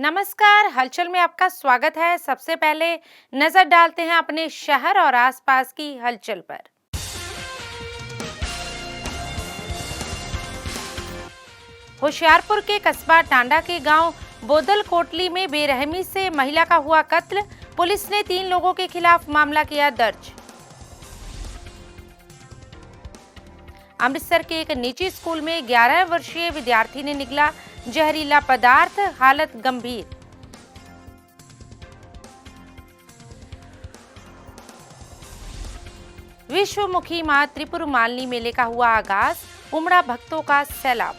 नमस्कार, हलचल में आपका स्वागत है। सबसे पहले नजर डालते हैं अपने शहर और आसपास की हलचल पर। होशियारपुर के कस्बा टांडा के गांव बोदल कोटली में बेरहमी से महिला का हुआ कत्ल। पुलिस ने 3 लोगों के खिलाफ मामला किया दर्ज। अमृतसर के एक निजी स्कूल में 11 वर्षीय विद्यार्थी ने निगला जहरीला पदार्थ, हालत गंभीर। विश्वमुखी मां त्रिपुर मालिनी मेले का हुआ आगाज, उमड़ा भक्तों का सैलाब।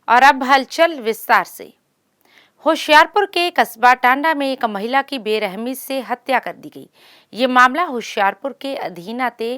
और अब हलचल विस्तार से। होशियारपुर के कस्बा टांडा में एक महिला की बेरहमी से हत्या कर दी गई। ये मामला होशियारपुर के अधीन आते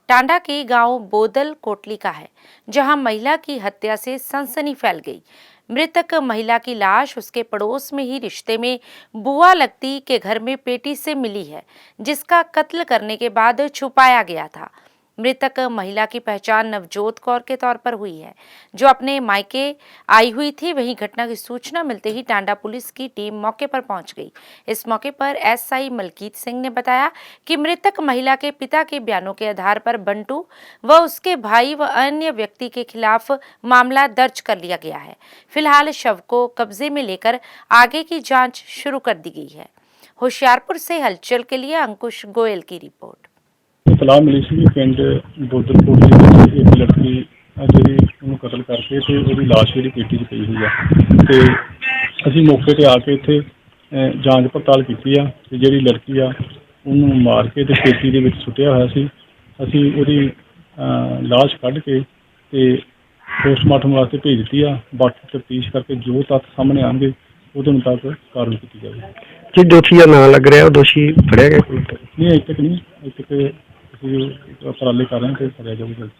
टांडा के गांव बोदल कोटली का है, जहां महिला की हत्या से सनसनी फैल गई। मृतक महिला की लाश उसके पड़ोस में ही रिश्ते में बुआ लगती के घर में पेटी से मिली है, जिसका कत्ल करने के बाद छुपाया गया था। मृतक महिला की पहचान नवजोत कौर के तौर पर हुई है, जो अपने मायके आई हुई थी। वहीं घटना की सूचना मिलते ही टांडा पुलिस की टीम मौके पर पहुंच गई। इस मौके पर एसआई मलकीत सिंह ने बताया कि मृतक महिला के पिता के बयानों के आधार पर बंटू व उसके भाई व अन्य व्यक्ति के खिलाफ मामला दर्ज कर लिया गया है। फिलहाल शव को कब्जे में लेकर आगे की जाँच शुरू कर दी गई है। होशियारपुर से हलचल के लिए अंकुश गोयल की रिपोर्ट। इतलाह मिली सी पिंड बोदल कोटली ਵਿੱਚ एक लड़की ਜਿਹੜੀ ਉਹਨੂੰ ਕਤਲ ਕਰਕੇ ਤੇ ਉਹਦੀ ਲਾਸ਼ ਜਿਹੜੀ ਪੇਟੀ 'ਚ ਪਈ ਹੋਈ ਆ ਤੇ ਅਸੀਂ ਮੌਕੇ ਤੇ ਆ ਕੇ ਇੱਥੇ ਜਾਂਚ ਪੜਤਾਲ ਕੀਤੀ ਆ ਤੇ ਜਿਹੜੀ ਲੜਕੀ ਆ ਉਹਨੂੰ ਮਾਰ ਕੇ ਤੇ ਪੇਟੀ ਦੇ ਵਿੱਚ ਸੁੱਟਿਆ ਹੋਇਆ ਸੀ। ਅਸੀਂ ਉਹਦੀ ਲਾਸ਼ ਕੱਢ ਕੇ ਤੇ ਪੋਸਟਮਾਰਟਮ ਵਾਸਤੇ ਭੇਜ ਦਿੱਤੀ ਆ। ਬਾਕੀ ਤਫਤੀਸ਼ ਕਰਕੇ ਜੋ ਤੱਥ ਸਾਹਮਣੇ ਆਉਣਗੇ ਉਹਦੇ ਮੁਤਾਬਕ ਕਾਰਵਾਈ ਕੀਤੀ ਜਾਵੇਗੀ। जी दोषी का नाम लग रहा है, दोषी फड़िया गया नहीं अभी तक नहीं, अभी तक उपराले कर रहे हैं कि फड़िया जाऊगा।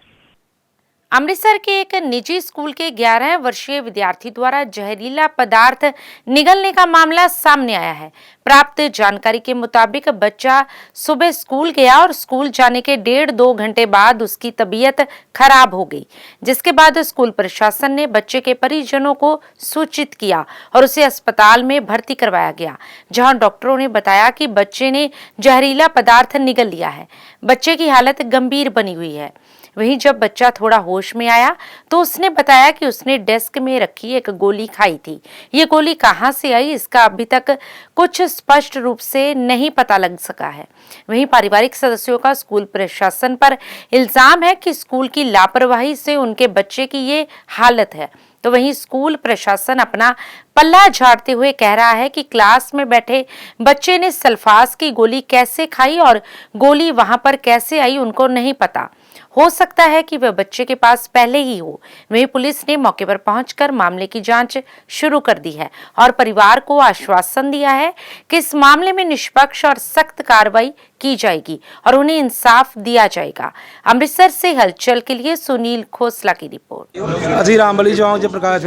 अमृतसर के एक निजी स्कूल के 11 वर्षीय विद्यार्थी द्वारा जहरीला पदार्थ निगलने का मामला सामने आया है। प्राप्त जानकारी के मुताबिक बच्चा सुबह स्कूल गया और स्कूल जाने के 1.5-2 घंटे बाद उसकी तबीयत खराब हो गई, जिसके बाद स्कूल प्रशासन ने बच्चे के परिजनों को सूचित किया और उसे अस्पताल में भर्ती करवाया गया, जहां डॉक्टरों ने बताया कि बच्चे ने जहरीला पदार्थ निगल लिया है। बच्चे की हालत गंभीर बनी हुई है। वहीं जब बच्चा थोड़ा होश में आया तो उसने बताया कि उसने डेस्क में रखी एक गोली खाई थी। ये गोली कहां से आई, इसका अभी तक कुछ स्पष्ट रूप से नहीं पता लग सका है। वहीं पारिवारिक सदस्यों का स्कूल प्रशासन पर इल्जाम है कि स्कूल की लापरवाही से उनके बच्चे की ये हालत है। तो वहीं स्कूल प्रशासन अपना पल्ला झाड़ते हुए कह रहा है कि क्लास में बैठे बच्चे ने सल्फास की गोली कैसे खाई और गोली वहां पर कैसे आई उनको नहीं पता। हो सकता है कि वह बच्चे के पास पहले ही हो। वहीं पुलिस ने मौके पर पहुंचकर मामले की जांच शुरू कर दी है और परिवार को आश्वासन दिया है कि इस मामले में निष्पक्ष और सख्त कार्रवाई की जाएगी और उन्हें इंसाफ दिया जाएगा। अमृतसर से हलचल के लिए सुनील खोसला की रिपोर्ट। असी रामबली चौक च प्रकाश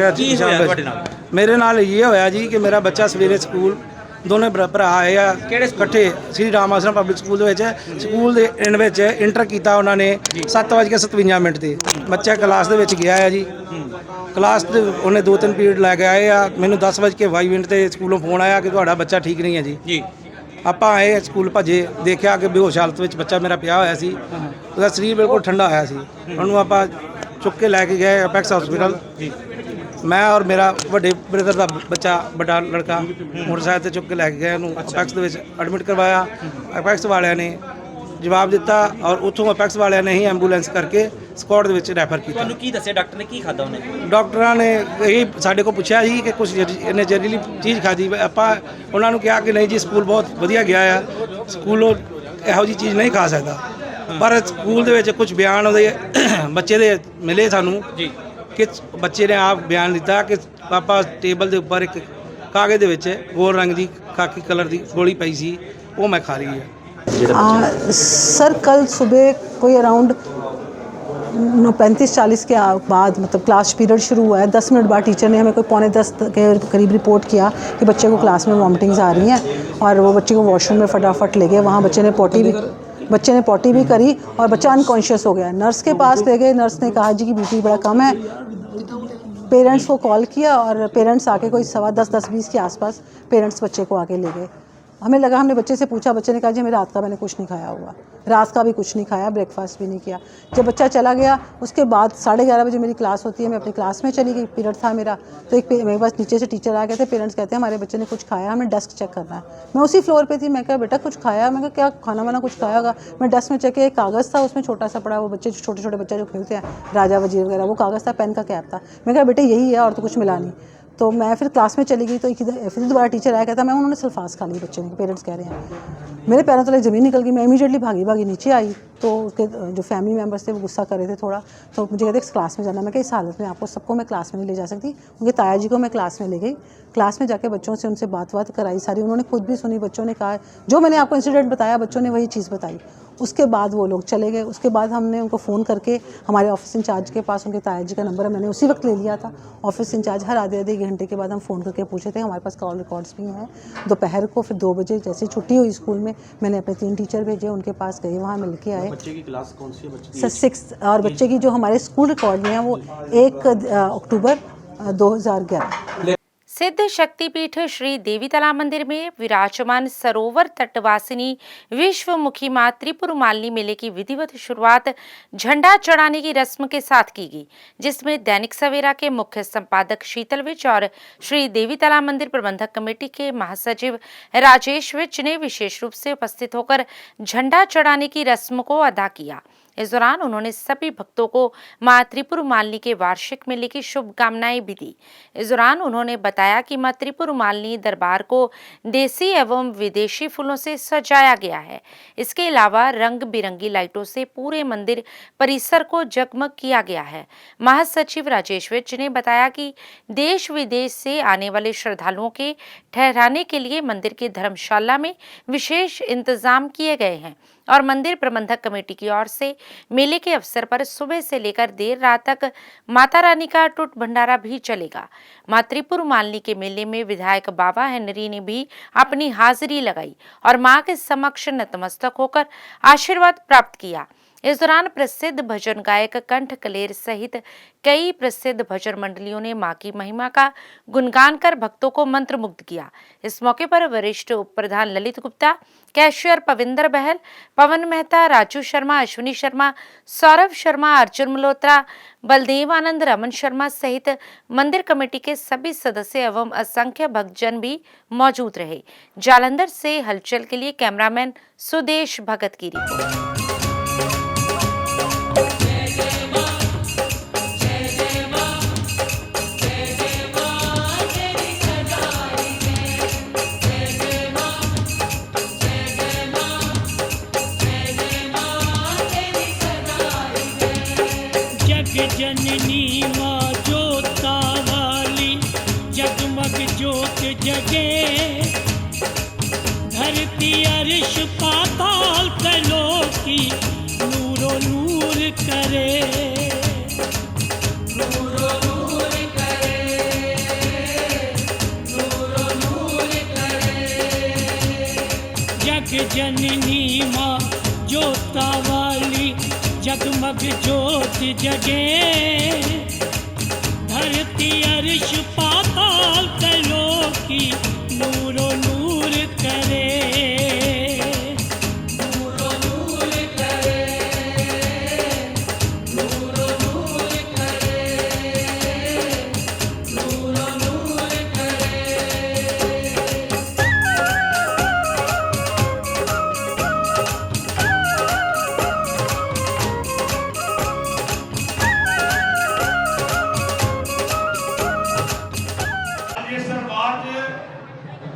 मेरे नाल ये होया जी कि मेरा बच्चा सवेरे स्कूल दोनों भरा आए इकट्ठे श्री राम आश्रम पब्लिक स्कूल स्कूल के एंड में इंटर किया उन्होंने 7:57 से बच्चा क्लास के गया है जी। क्लास उन्हें 2-3 पीरियड लैके आए आ। मैंने 10:22 से स्कूलों फोन आया कि थोड़ा बच्चा ठीक नहीं है जी। आप आए स्कूल भजे, देखा कि बेहोश हालत में बच्चा मेरा पिया होया सी, उसका शरीर बिल्कुल ठंडा होया सी। उन्होंने आप चुक के लैके गए अपैक्स हॉस्पिटल। मैं और मेरा बड़े ब्रदर का बच्चा बड़ा लड़का मोटरसाइकिल से चुक के लैके गए, अपैक्स एडमिट करवाया। अपैक्स वाले ने जवाब दिता और उतों अपैक्स वाले ने ही एंबूलेंस करके स्कॉट रैफर किया। डॉक्टर ने की खादा उन्हें? डॉक्टर ने यही साढ़े को पूछा जी कि कुछ इन्हें जहरीली चीज़ खाधी। आप उन्होंने कहा कि नहीं जी स्कूल बहुत वधिया गया है, स्कूलों यहो जी चीज़ नहीं खा सकता। पर स्कूल के कुछ बयान बच्चे दे मिले सानू कि बच्चे ने आप बयान दिता कि पापा टेबल के उपर एक कागज़ के विच गोल रंग की खाकी कलर की गोली पई सी, वो मैं खा रही है। सर कल सुबह कोई अराउंड 35-40 के बाद मतलब क्लास पीरियड शुरू हुआ है। 10 मिनट बाद टीचर ने हमें कोई 9:45 के करीब रिपोर्ट किया कि बच्चे को क्लास में वॉमिटिंग्स आ रही हैं और वो बच्चे को वॉशरूम में फटाफट ले गए। वहाँ बच्चे ने पोटी भी बच्चे ने पॉटी भी करी और बच्चा अनकॉन्शियस हो गया। नर्स के पास ले गए, नर्स ने कहा जी कि बीपी बड़ा कम है। पेरेंट्स को कॉल किया और पेरेंट्स आके कोई 10:15-10:20 के आसपास पेरेंट्स बच्चे को आके ले गए। हमें लगा, हमने बच्चे से पूछा, बच्चे ने कहा जी हमें रात का मैंने कुछ नहीं खाया हुआ, रात का भी कुछ नहीं खाया, ब्रेकफास्ट भी नहीं किया। जब बच्चा चला गया उसके बाद 11:30 बजे मेरी क्लास होती है, मैं अपनी क्लास में चली गई, पीरियड था मेरा। तो मेरे पास नीचे से टीचर आ गए थे, पेरेंट्स कहते हैं हमारे बच्चे ने कुछ खाया, हमें डेस्क चेक करना है। मैं उसी फ्लोर पे थी, मैं कहा बेटा कुछ खाया? मैं कहा क्या खाना वाना कुछ खाया होगा। मैं डेस्क में चेक किया, एक कागज़ था उसमें छोटा सा पड़ा, वो बच्चे छोटे छोटे बच्चे जो खेलते हैं राजा वजीर वगैरह, वो कागज़ था, पेन का कैप था। मैं कहा बेटा यही है और तो कुछ मिला नहीं। तो मैं फिर क्लास में चली गई, तो फिर दोबारा टीचर आया, कहता मैं उन्होंने सल्फास खा ली बच्चे ने, पेरेंट्स कह रहे हैं। मेरे पैरों तले ज़मीन निकल गई, मैं इमीडिएटली भागी नीचे आई। तो उसके जो फैमिली मेम्बर्स थे वो गुस्सा कर रहे थे थोड़ा, तो मुझे कहते क्लास में जाना। मैं इस हालत में आपको सबको मैं क्लास में नहीं ले जा सकती। उनके ताया जी को मैं क्लास में ले गई, क्लास में जाके बच्चों से उनसे बात कराई सारी, उन्होंने खुद भी सुनी। बच्चों ने कहा जो मैंने आपको इंसिडेंट बताया, बच्चों ने वही चीज़ बताई। उसके बाद वो लोग चले गए। उसके बाद हमने उनको फ़ोन करके हमारे ऑफिस इंचार्ज के पास, उनके ताया जी का नंबर मैंने उसी वक्त ले लिया था। ऑफिस इंचार्ज हर आधे घंटे के बाद हम फ़ोन करके पूछे थे, हमारे पास कॉल रिकॉर्ड्स भी हैं। दोपहर को फिर 2 बजे जैसे छुट्टी हुई स्कूल में, मैंने अपने 3 टीचर भेजे, उनके पास गए, वहाँ मिल के आए। बच्चे की क्लास कौन सी है? बच्चे 6th, और बच्चे की जो हमारे स्कूल रिकॉर्ड में है वो 1 अक्टूबर 2011। सिद्ध शक्तिपीठ श्री देवीतला मंदिर में विराजमान सरोवर तटवासिनी विश्वमुखी मां त्रिपुर मालिनी मेले की विधिवत शुरुआत झंडा चढ़ाने की रस्म के साथ की गई, जिसमें दैनिक सवेरा के मुख्य संपादक शीतल विज और श्री देवीतला मंदिर प्रबंधक कमेटी के महासचिव राजेश विज ने विशेष रूप से उपस्थित होकर झंडा चढ़ाने की रस्म को अदा किया। इस दौरान उन्होंने सभी भक्तों को मां त्रिपुर मालिनी के वार्षिक मेले की शुभकामनाएं भी दी। इस दौरान उन्होंने बताया कि मां त्रिपुर मालिनी दरबार को देसी एवं विदेशी फूलों से सजाया गया है। इसके अलावा रंग बिरंगी लाइटों से पूरे मंदिर परिसर को जगमग किया गया है। महासचिव राजेश विज ने बताया कि देश विदेश से आने वाले श्रद्धालुओं के ठहराने के लिए मंदिर की धर्मशाला में विशेष इंतजाम किए गए हैं और मंदिर प्रबंधक कमेटी की ओर से मेले के अवसर पर सुबह से लेकर देर रात तक माता रानी का अटूट भंडारा भी चलेगा। मां त्रिपुर मालिनी के मेले में विधायक बाबा हेनरी ने भी अपनी हाजिरी लगाई और मां के समक्ष नतमस्तक होकर आशीर्वाद प्राप्त किया। इस दौरान प्रसिद्ध भजन गायक कंठ कलेर सहित कई प्रसिद्ध भजन मंडलियों ने मां की महिमा का गुणगान कर भक्तों को मंत्रमुग्ध किया। इस मौके पर वरिष्ठ उप प्रधान ललित गुप्ता, कैशियर पविंदर बहल, पवन मेहता, राजू शर्मा, अश्विनी शर्मा, सौरभ शर्मा, अर्जुन मल्होत्रा, बलदेव आनंद, रमन शर्मा सहित मंदिर कमेटी के सभी सदस्य एवं असंख्य भक्तजन भी मौजूद रहे। जालंधर से हलचल के लिए कैमरामैन सुदेश भगत की रिपोर्ट। जननी माँ जोता वाली जगमग जोत जगे, धरती अर्श पाताल तलो की नूरो नूर करे, नूरो नूर करे, नूरो नूर करे। जग जननी माँ जोता वाली जगमग जोत जगे, धरती अर्श पाताल तलो की नूरो नूर करे, नूरो नूर करे, नूरो नूर करे, नूरो नूर करे।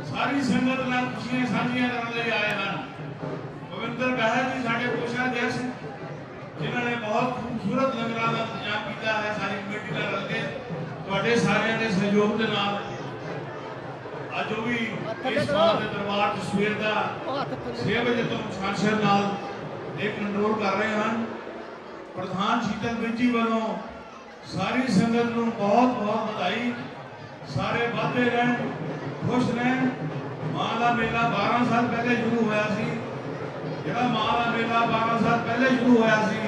सारी संगत नाल खुशियां साझियां करने लिए आए हैं। पविंदर बहल जी साडे कोषाध्यक्ष, जिन्होंने बहुत खूबसूरत लंगरां का इंतजाम किया है, सारी कमेटी नाल रल के तुहाडे सारिਆਂ ਦੇ सहयोग ਦੇ ਨਾਲ ਅੱਜ ਉਹ ਵੀ ਇਸ ਮਾਂ ਦੇ ਦਰਬਾਰ 'ਚ ਸਵੇਰ ਦਾ 6 ਵਜੇ ਤੋਂ ਸ਼ਾਨਸ਼ਰ ਨਾਲ ਇਹ ਕੰਟਰੋਲ ਕਰ ਰਹੇ ਹਨ। ਪ੍ਰਧਾਨ ਸ਼ੀਤਲ ਵਿਜ ਜੀ ਵੱਲੋਂ ਸਾਰੀ ਸੰਗਤ ਨੂੰ ਬਹੁਤ ਬਹੁਤ ਵਧਾਈ। ਸਾਰੇ ਵਾਧੇ ਰਹਿਣ, खुश रहें। मां का मेला 12 साल पहले शुरू होया सी, ਜਿਹੜਾ ਮਾਂ ਦਾ ਮੇਲਾ 12 ਸਾਲ ਪਹਿਲੇ ਸ਼ੁਰੂ ਹੋਇਆ ਸੀ,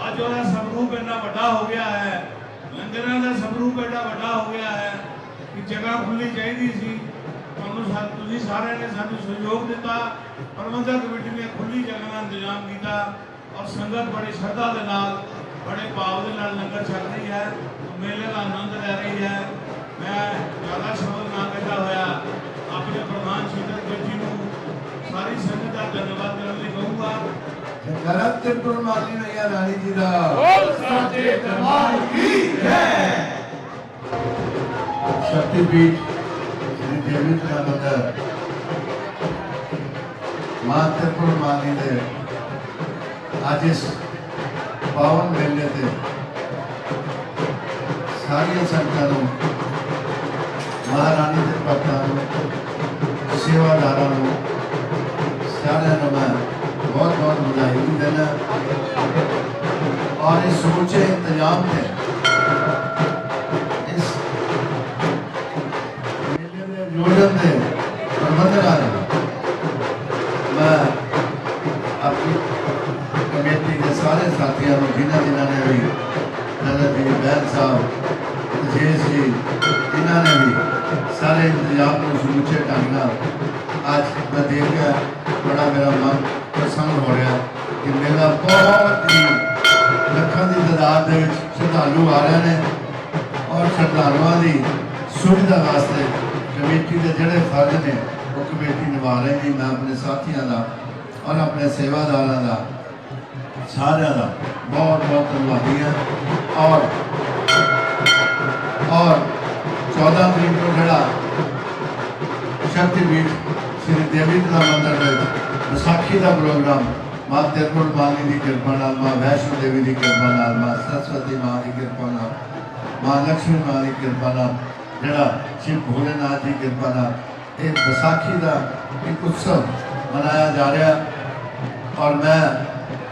ਅੱਜ ਉਹਦਾ ਸਵਰੂਪ ਇੰਨਾ ਵੱਡਾ ਹੋ ਗਿਆ ਹੈ, ਲੰਗਰਾਂ ਦਾ ਸਵਰੂਪ ਇੰਨਾ ਵੱਡਾ ਹੋ ਗਿਆ ਹੈ ਕਿ ਜਗ੍ਹਾ ਖੁੱਲ੍ਹਣੀ ਚਾਹੀਦੀ ਸੀ। ਤੁਸੀਂ ਸਾਰਿਆਂ ਨੇ ਸਾਨੂੰ ਸਹਿਯੋਗ ਦਿੱਤਾ, ਪ੍ਰਬੰਧਕ ਕਮੇਟੀ ਨੇ ਖੁੱਲ੍ਹੀ ਜਗ੍ਹਾ ਦਾ ਇੰਤਜ਼ਾਮ ਕੀਤਾ ਔਰ ਸੰਗਤ ਬੜੀ ਸ਼ਰਧਾ ਦੇ ਨਾਲ, ਬੜੇ ਭਾਵ ਦੇ ਨਾਲ ਲੰਗਰ ਛਕ ਰਹੀ ਹੈ, ਮੇਲੇ ਦਾ ਆਨੰਦ ਲੈ ਰਹੀ ਹੈ। ਮੈਂ ਜ਼ਿਆਦਾ ਸ਼ਬਦ ਨਾ ਕਹਿੰਦਾ ਹੋਇਆ ਆਪਣੇ ਪ੍ਰਧਾਨ ਸ਼ੀਤਲ ਜੀ ਨੂੰ ਸਾਰੀ ਸੰਗਤ ਦਾ ਧੰਨਵਾਦ ਕਰਨ ਲਈ ਕਹੂੰਗਾ। गलत त्रिपुर माली मैया रानी जी का शक्तिपीठ श्री देवी का मंदिर मां त्रिपुर माली ने आज इस पावन मेले से सारिया संगतां महारानी के भक्तों सेवादारों सारिया को मैं बहुत बहुत बधाई भी देना और इस समूचे इंतजाम में इस मेले में आयोजन के प्रबंधक मैं अपनी कमेटी के सारे साथियों को जिन्होंने ने भी नगर जी बैल साहब राजेश जी इन्होंने भी सारे इंतजाम को समूचे ढंग आज मैं देख गया बड़ा मेरा मन प्रसन्न हो रहा कि मेला बहुत ही लखों की तादाद श्रद्धालु आ रहे हैं और श्रद्धालुओं की सुविधा वास्ते कमेटी के जोड़े फर्ज ने वो कमेटी निभा रही है। मैं अपने साथियों का और अपने सेवादारों का सारे का बहुत बहुत धन्यवादी हाँ। और 14 तरीक को जोड़ा शक्तिपीठ श्री देवी का मंदिर विसाखी का प्रोग्राम मां त्रिपुर माली की कृपा नाल, मां वैष्णो देवी की कृपा नाल, मां सरस्वती मां की कृपा नाल, मां लक्ष्मी मां की कृपा नाल, जड़ा शिव भोलेनाथ की कृपा नाल एक विसाखी का एक उत्सव मनाया जा रहा। और मैं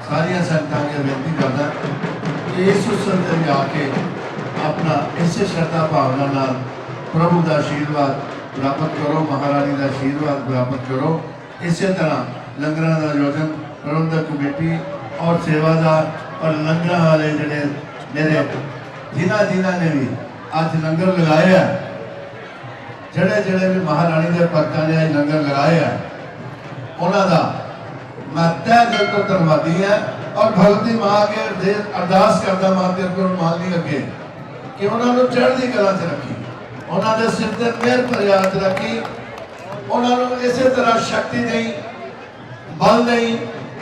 सारिया संगतां की बेनती करदा कि इस उत्सव में आके अपना इस श्रद्धा भावना नाल प्रभु का आशीर्वाद प्राप्त करो, महारानी का आशीर्वाद प्राप्त करो। इस तरह लंगर का आयोजन प्रबंधक कमेटी और सेवादार और लंगर वाले जड़े मेरे जिन्होंने ने भी आज लंगर लगाए जड़े जड़े भी महारानी के भक्तों ने आज लंगर लगाए उन्होंने मैं तय दिल तो धन्यवादी है और भगवती मां के अरदास करता मां त्रिपुर माली अगे कि उन्होंने चढ़ती कला च रखी, उन्होंने सिर से मेहर फरियाद रखी, उन्होंने इस तरह शक्ति नहीं बल नहीं,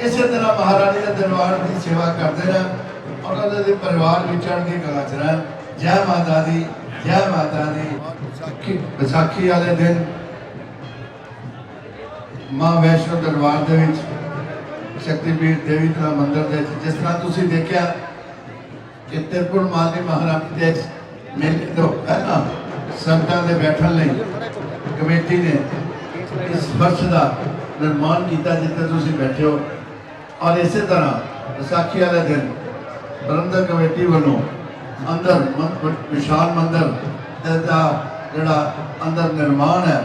इस तरह महारानी के दरबार की सेवा करते रहें और उन्होंने परिवार भी चढ़ती कला च रहें। जय माता दी, जय माता दी। विसाखी वाले दिन मां वैष्णो दरबार के शक्तिपीठ देवी का मंदिर के जिस तरह तुम देखा कि त्रिपुर माली महारानी के मेले तो पहला संगतां दे बैठण लई कमेटी ने इस वर्ष का निर्माण किया जिथे तुम बैठे हो। और इस तरह विसाखी वाले दिन प्रबंधक कमेटी वालों अंदर विशाल मंदिर का जोड़ा अंदर निर्माण है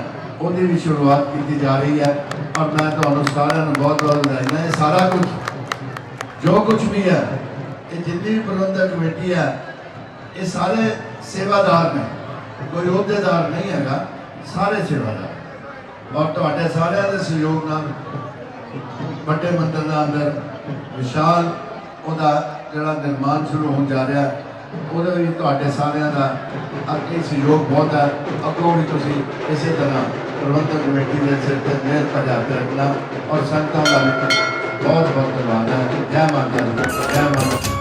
उसकी भी शुरुआत की जा रही है। और मैं तो सारे बहुत बहुत बधाई। ये सारा कुछ जो कुछ भी है ये जितनी भी प्रबंधक कमेटी है ये सारे सेवादार ने, कोई अहुदेदार नहीं है, सारे सेवादार और तो सारे के सहयोग नाल बड़े मंदिर का अंदर विशाल उहदा जिहड़ा निर्माण शुरू हो जा रहा वो भी तो सारे का अगे सहयोग बहुत है। अगों भी तुम इस तरह प्रबंधक कमेटी के सिर पर मेहर भजा के रखना और संगतां का भी बहुत बहुत धन्यवाद है। जय माता दी, जय माता।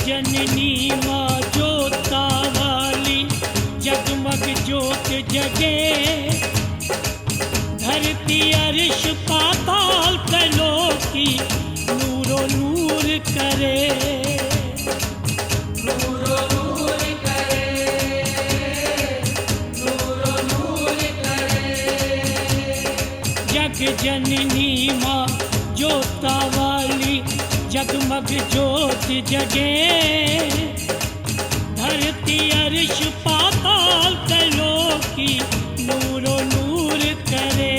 जननी माँ जोता वाली जगमग जोत जगे, धरती अर्श पाताल तलो की नूरो नूर करे, नूरो नूर करे, नूरो नूर करे। जग जननी माँ जोता वाली जगमग ज्योत जगे धरती अर्श पाताल तलो की नूरो नूर करे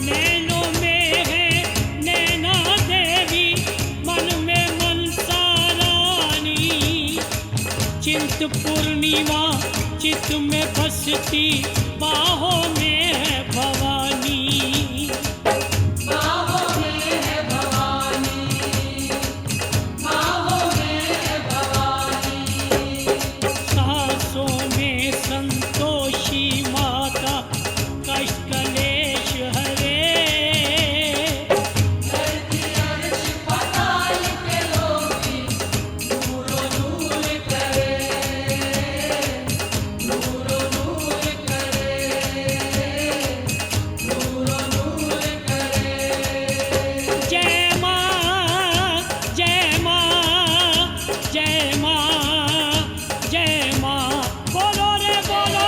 नैनों में है नैना देवी मन में मनसा रानी चिंत पूर्णिमा चित में बसती बाहों में है भवानी सासों में संतोषी माता कष्ट कलेश हरे जय माँ जय माँ जय माँ जय माँ बोलो रे बोलो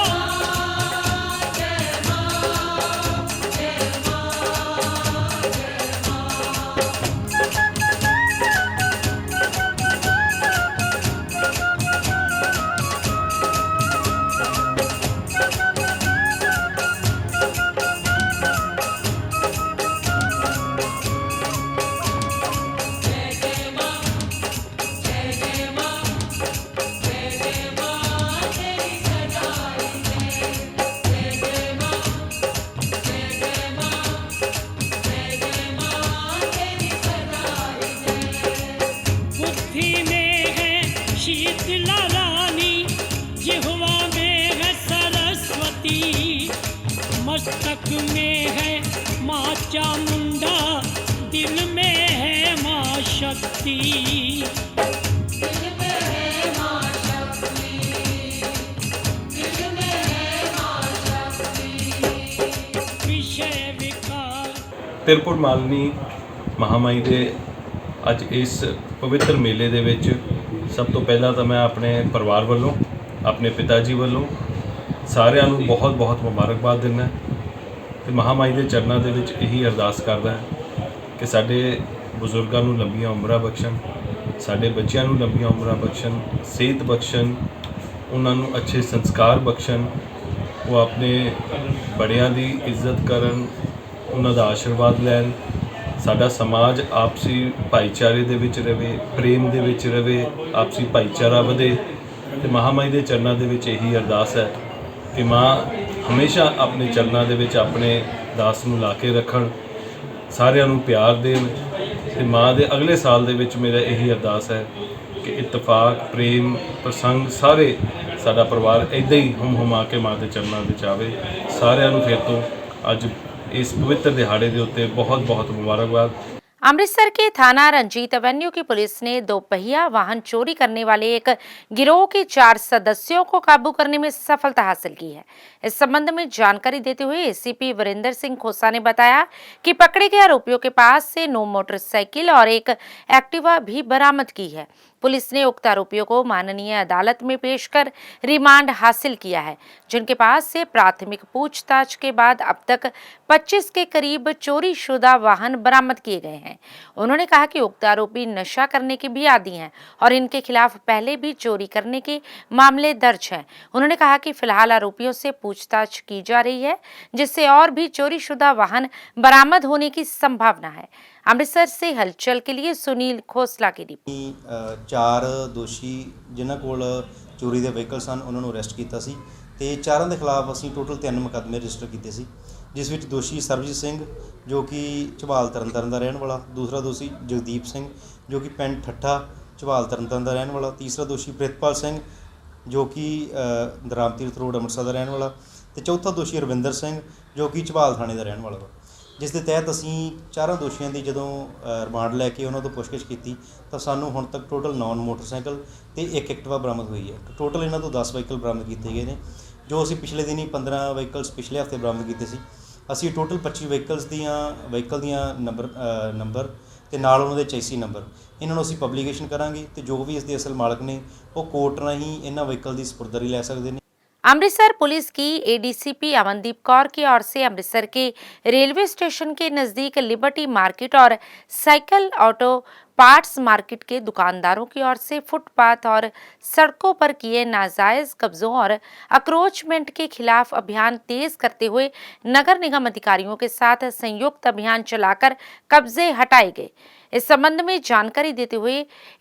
बुद्धि में है शीतला रानी जिह्वा में है सरस्वती मस्तक में है माँ चामुंडा दिल में है माँ शक्ति विषय विकार ਤਿਰਪੁਰ ਮਾਲਨੀ ਮਹਾਮਾਈ ਦੇ ਅੱਜ ਇਸ ਪਵਿੱਤਰ ਮੇਲੇ ਦੇ ਵਿੱਚ ਸਭ ਤੋਂ ਪਹਿਲਾਂ ਤਾਂ ਮੈਂ ਆਪਣੇ ਪਰਿਵਾਰ ਵੱਲੋਂ ਆਪਣੇ ਪਿਤਾ ਜੀ ਵੱਲੋਂ ਸਾਰਿਆਂ ਨੂੰ ਬਹੁਤ ਮੁਬਾਰਕਬਾਦ ਦਿੰਦਾ ਤੇ ਮਹਾਮਾਈ ਦੇ ਚਰਨਾਂ ਦੇ ਵਿੱਚ ਇਹੀ ਅਰਦਾਸ ਕਰਦਾ ਕਿ ਸਾਡੇ ਬਜ਼ੁਰਗਾਂ ਨੂੰ ਲੰਬੀਆਂ ਉਮਰਾਂ ਬਖਸ਼ਣ ਸਾਡੇ ਬੱਚਿਆਂ ਨੂੰ ਲੰਬੀਆਂ ਉਮਰਾਂ ਬਖਸ਼ਣ ਸਿਹਤ ਬਖਸ਼ਣ ਉਹਨਾਂ ਨੂੰ ਅੱਛੇ ਸੰਸਕਾਰ ਬਖਸ਼ਣ ਉਹ ਆਪਣੇ ਬੜਿਆਂ ਦੀ ਇੱਜ਼ਤ ਕਰਨ ਉਹਨਾਂ ਦਾ ਆਸ਼ੀਰਵਾਦ ਲੈਣ ਸਾਡਾ ਸਮਾਜ ਆਪਸੀ ਭਾਈਚਾਰੇ ਦੇ ਵਿੱਚ ਰਹੇ ਪ੍ਰੇਮ ਦੇ ਵਿੱਚ ਰਹੇ ਆਪਸੀ ਭਾਈਚਾਰਾ ਵਧੇ ਤੇ ਮਹਾਮਾਈ ਦੇ ਚਰਨਾਂ ਦੇ ਵਿੱਚ ਇਹੀ ਅਰਦਾਸ ਹੈ ਕਿ ਮਾਂ ਹਮੇਸ਼ਾ ਆਪਣੇ ਚਰਨਾਂ ਦੇ ਵਿੱਚ ਆਪਣੇ ਦਾਸ ਨੂੰ ਲਾ ਕੇ ਰੱਖਣ ਸਾਰਿਆਂ ਨੂੰ ਪਿਆਰ ਦੇਣ ਤੇ ਮਾਂ ਦੇ ਅਗਲੇ ਸਾਲ ਦੇ ਵਿੱਚ ਮੇਰਾ ਇਹੀ ਅਰਦਾਸ ਹੈ ਕਿ ਇਤਫਾਕ ਪ੍ਰੇਮ ਪ੍ਰਸੰਗ ਸਾਰੇ ਸਾਡਾ ਪਰਿਵਾਰ ਇੱਦਾਂ ਹੀ ਹੁਮਾ ਕੇ ਮਾਂ ਦੇ ਚਰਨਾਂ ਵਿੱਚ ਆਵੇ ਸਾਰਿਆਂ ਨੂੰ ਫਿਰ ਤੋਂ ਅੱਜ इस पवित्र दिहाड़े के उत्ते बहुत मुबारकबाद। अमृतसर के थाना रंजीत एवेन्यू की पुलिस ने दोपहिया वाहन चोरी करने वाले एक गिरोह के 4 सदस्यों को काबू करने में सफलता हासिल की है। इस संबंध में जानकारी देते हुए एसीपी वीरेंद्र सिंह खोसा ने बताया कि पकड़े गए आरोपियों के पास से 9 मोटरसाइकिल और एक एक्टिवा भी बरामद की है। पुलिस ने उक्त आरोपियों को माननीय अदालत में पेश कर रिमांड हासिल किया है, जिनके पास से प्राथमिक पूछताछ के बाद अब तक 25 के करीब चोरी शुदा वाहन बरामद किए गए हैं। उन्होंने कहा कि उक्त आरोपी नशा करने के भी आदी हैं और इनके खिलाफ पहले भी चोरी करने के मामले दर्ज हैं। उन्होंने कहा कि फिलहाल आरोपियों से पूछताछ की जा रही है, जिससे और भी चोरी शुदा वाहन बरामद होने की संभावना है। अमृतसर से हलचल के लिए सुनील खोसला की रिपोर्ट। 4 ਦੋਸ਼ੀ ਜਿਨ੍ਹਾਂ ਕੋਲ ਚੋਰੀ ਦੇ ਵਹੀਕਲ ਸਨ ਉਹਨਾਂ ਨੂੰ ਅਰੈਸਟ ਕੀਤਾ ਸੀ ਤੇ ਚਾਰਾਂ ਦੇ ਖਿਲਾਫ ਅਸੀਂ ਟੋਟਲ 3 ਮੁਕੱਦਮੇ ਰਜਿਸਟਰ ਕੀਤੇ ਸੀ, ਜਿਸ ਵਿੱਚ ਦੋਸ਼ੀ ਸਰਬਜੀਤ ਸਿੰਘ ਜੋ ਕਿ ਝਬਾਲ ਤਰਨਤਾਰਨ ਦਾ ਰਹਿਣ ਵਾਲਾ, ਦੂਸਰਾ ਦੋਸ਼ੀ ਜਗਦੀਪ ਸਿੰਘ ਜੋ ਕਿ ਪਿੰਡ ਠੱਠਾ ਝਬਾਲ ਤਰਨਤਾਰਨ ਦਾ ਰਹਿਣ ਵਾਲਾ। ਤੀਸਰਾ ਦੋਸ਼ੀ ਪ੍ਰਿਤਪਾਲ ਸਿੰਘ ਜੋ ਕਿ ਰਾਮ ਤੀਰਥ ਰੋਡ ਅੰਮ੍ਰਿਤਸਰ ਦਾ ਰਹਿਣ ਵਾਲਾ। ਤੇ ਚੌਥਾ ਦੋਸ਼ੀ ਰਵਿੰਦਰ ਸਿੰਘ ਜੋ ਕਿ ਝਬਾਲ ਥਾਣੇ ਦਾ ਰਹਿਣ ਵਾਲਾ ਵਾ, ਜਿਸ ਦੇ ਤਹਿਤ ਅਸੀਂ ਚਾਰਾਂ ਦੋਸ਼ੀਆਂ ਦੀ ਜਦੋਂ ਰਿਮਾਂਡ ਲੈ ਕੇ ਉਹਨਾਂ ਤੋਂ ਪੁੱਛਗਿੱਛ ਕੀਤੀ ਤਾਂ ਸਾਨੂੰ ਹੁਣ ਤੱਕ ਟੋਟਲ 9 ਮੋਟਰਸਾਈਕਲ ਤੇ ਇੱਕ ਐਕਟਿਵਾ ਬਰਾਮਦ ਹੋਈ ਹੈ। ਟੋਟਲ ਇਹਨਾਂ ਤੋਂ 10 ਵਹੀਕਲ ਬਰਾਮਦ ਕੀਤੇ ਗਏ ਨੇ, ਜੋ ਅਸੀਂ ਪਿਛਲੇ ਦਿਨੀ 15 ਵਹੀਕਲਸ ਪਿਛਲੇ ਹਫਤੇ ਬਰਾਮਦ ਕੀਤੇ ਸੀ। ਅਸੀਂ ਟੋਟਲ 25 ਵਹੀਕਲ ਦੀਆਂ ਨੰਬਰ ਤੇ ਨਾਲ ਉਹਨਾਂ ਦੇ ਚੈਸੀ ਨੰਬਰ ਇਹਨਾਂ ਨੂੰ ਅਸੀਂ ਪਬਲੀਕੇਸ਼ਨ ਕਰਾਂਗੇ ਤੇ ਜੋ ਵੀ ਇਸ ਦੇ ਅਸਲ ਮਾਲਕ ਨੇ ਉਹ ਕੋਰਟ ਰਾਹੀਂ ਇਹਨਾਂ ਵਹੀਕਲ ਦੀ ਸਪੁਰਦਗੀ ਲੈ ਸਕਦੇ ਨੇ। अमृतसर पुलिस की एडीसीपी अमनदीप कौर की ओर से अमृतसर के रेलवे स्टेशन के नज़दीक लिबर्टी मार्केट और साइकिल ऑटो पार्ट्स मार्केट के दुकानदारों की ओर से फुटपाथ और सड़कों पर किए नाजायज कब्जों और अक्रोचमेंट के खिलाफ अभियान तेज करते हुए नगर निगम अधिकारियों के साथ संयुक्त अभियान चलाकर कब्जे हटाए गए। इस संबंध में जानकारी देते हुए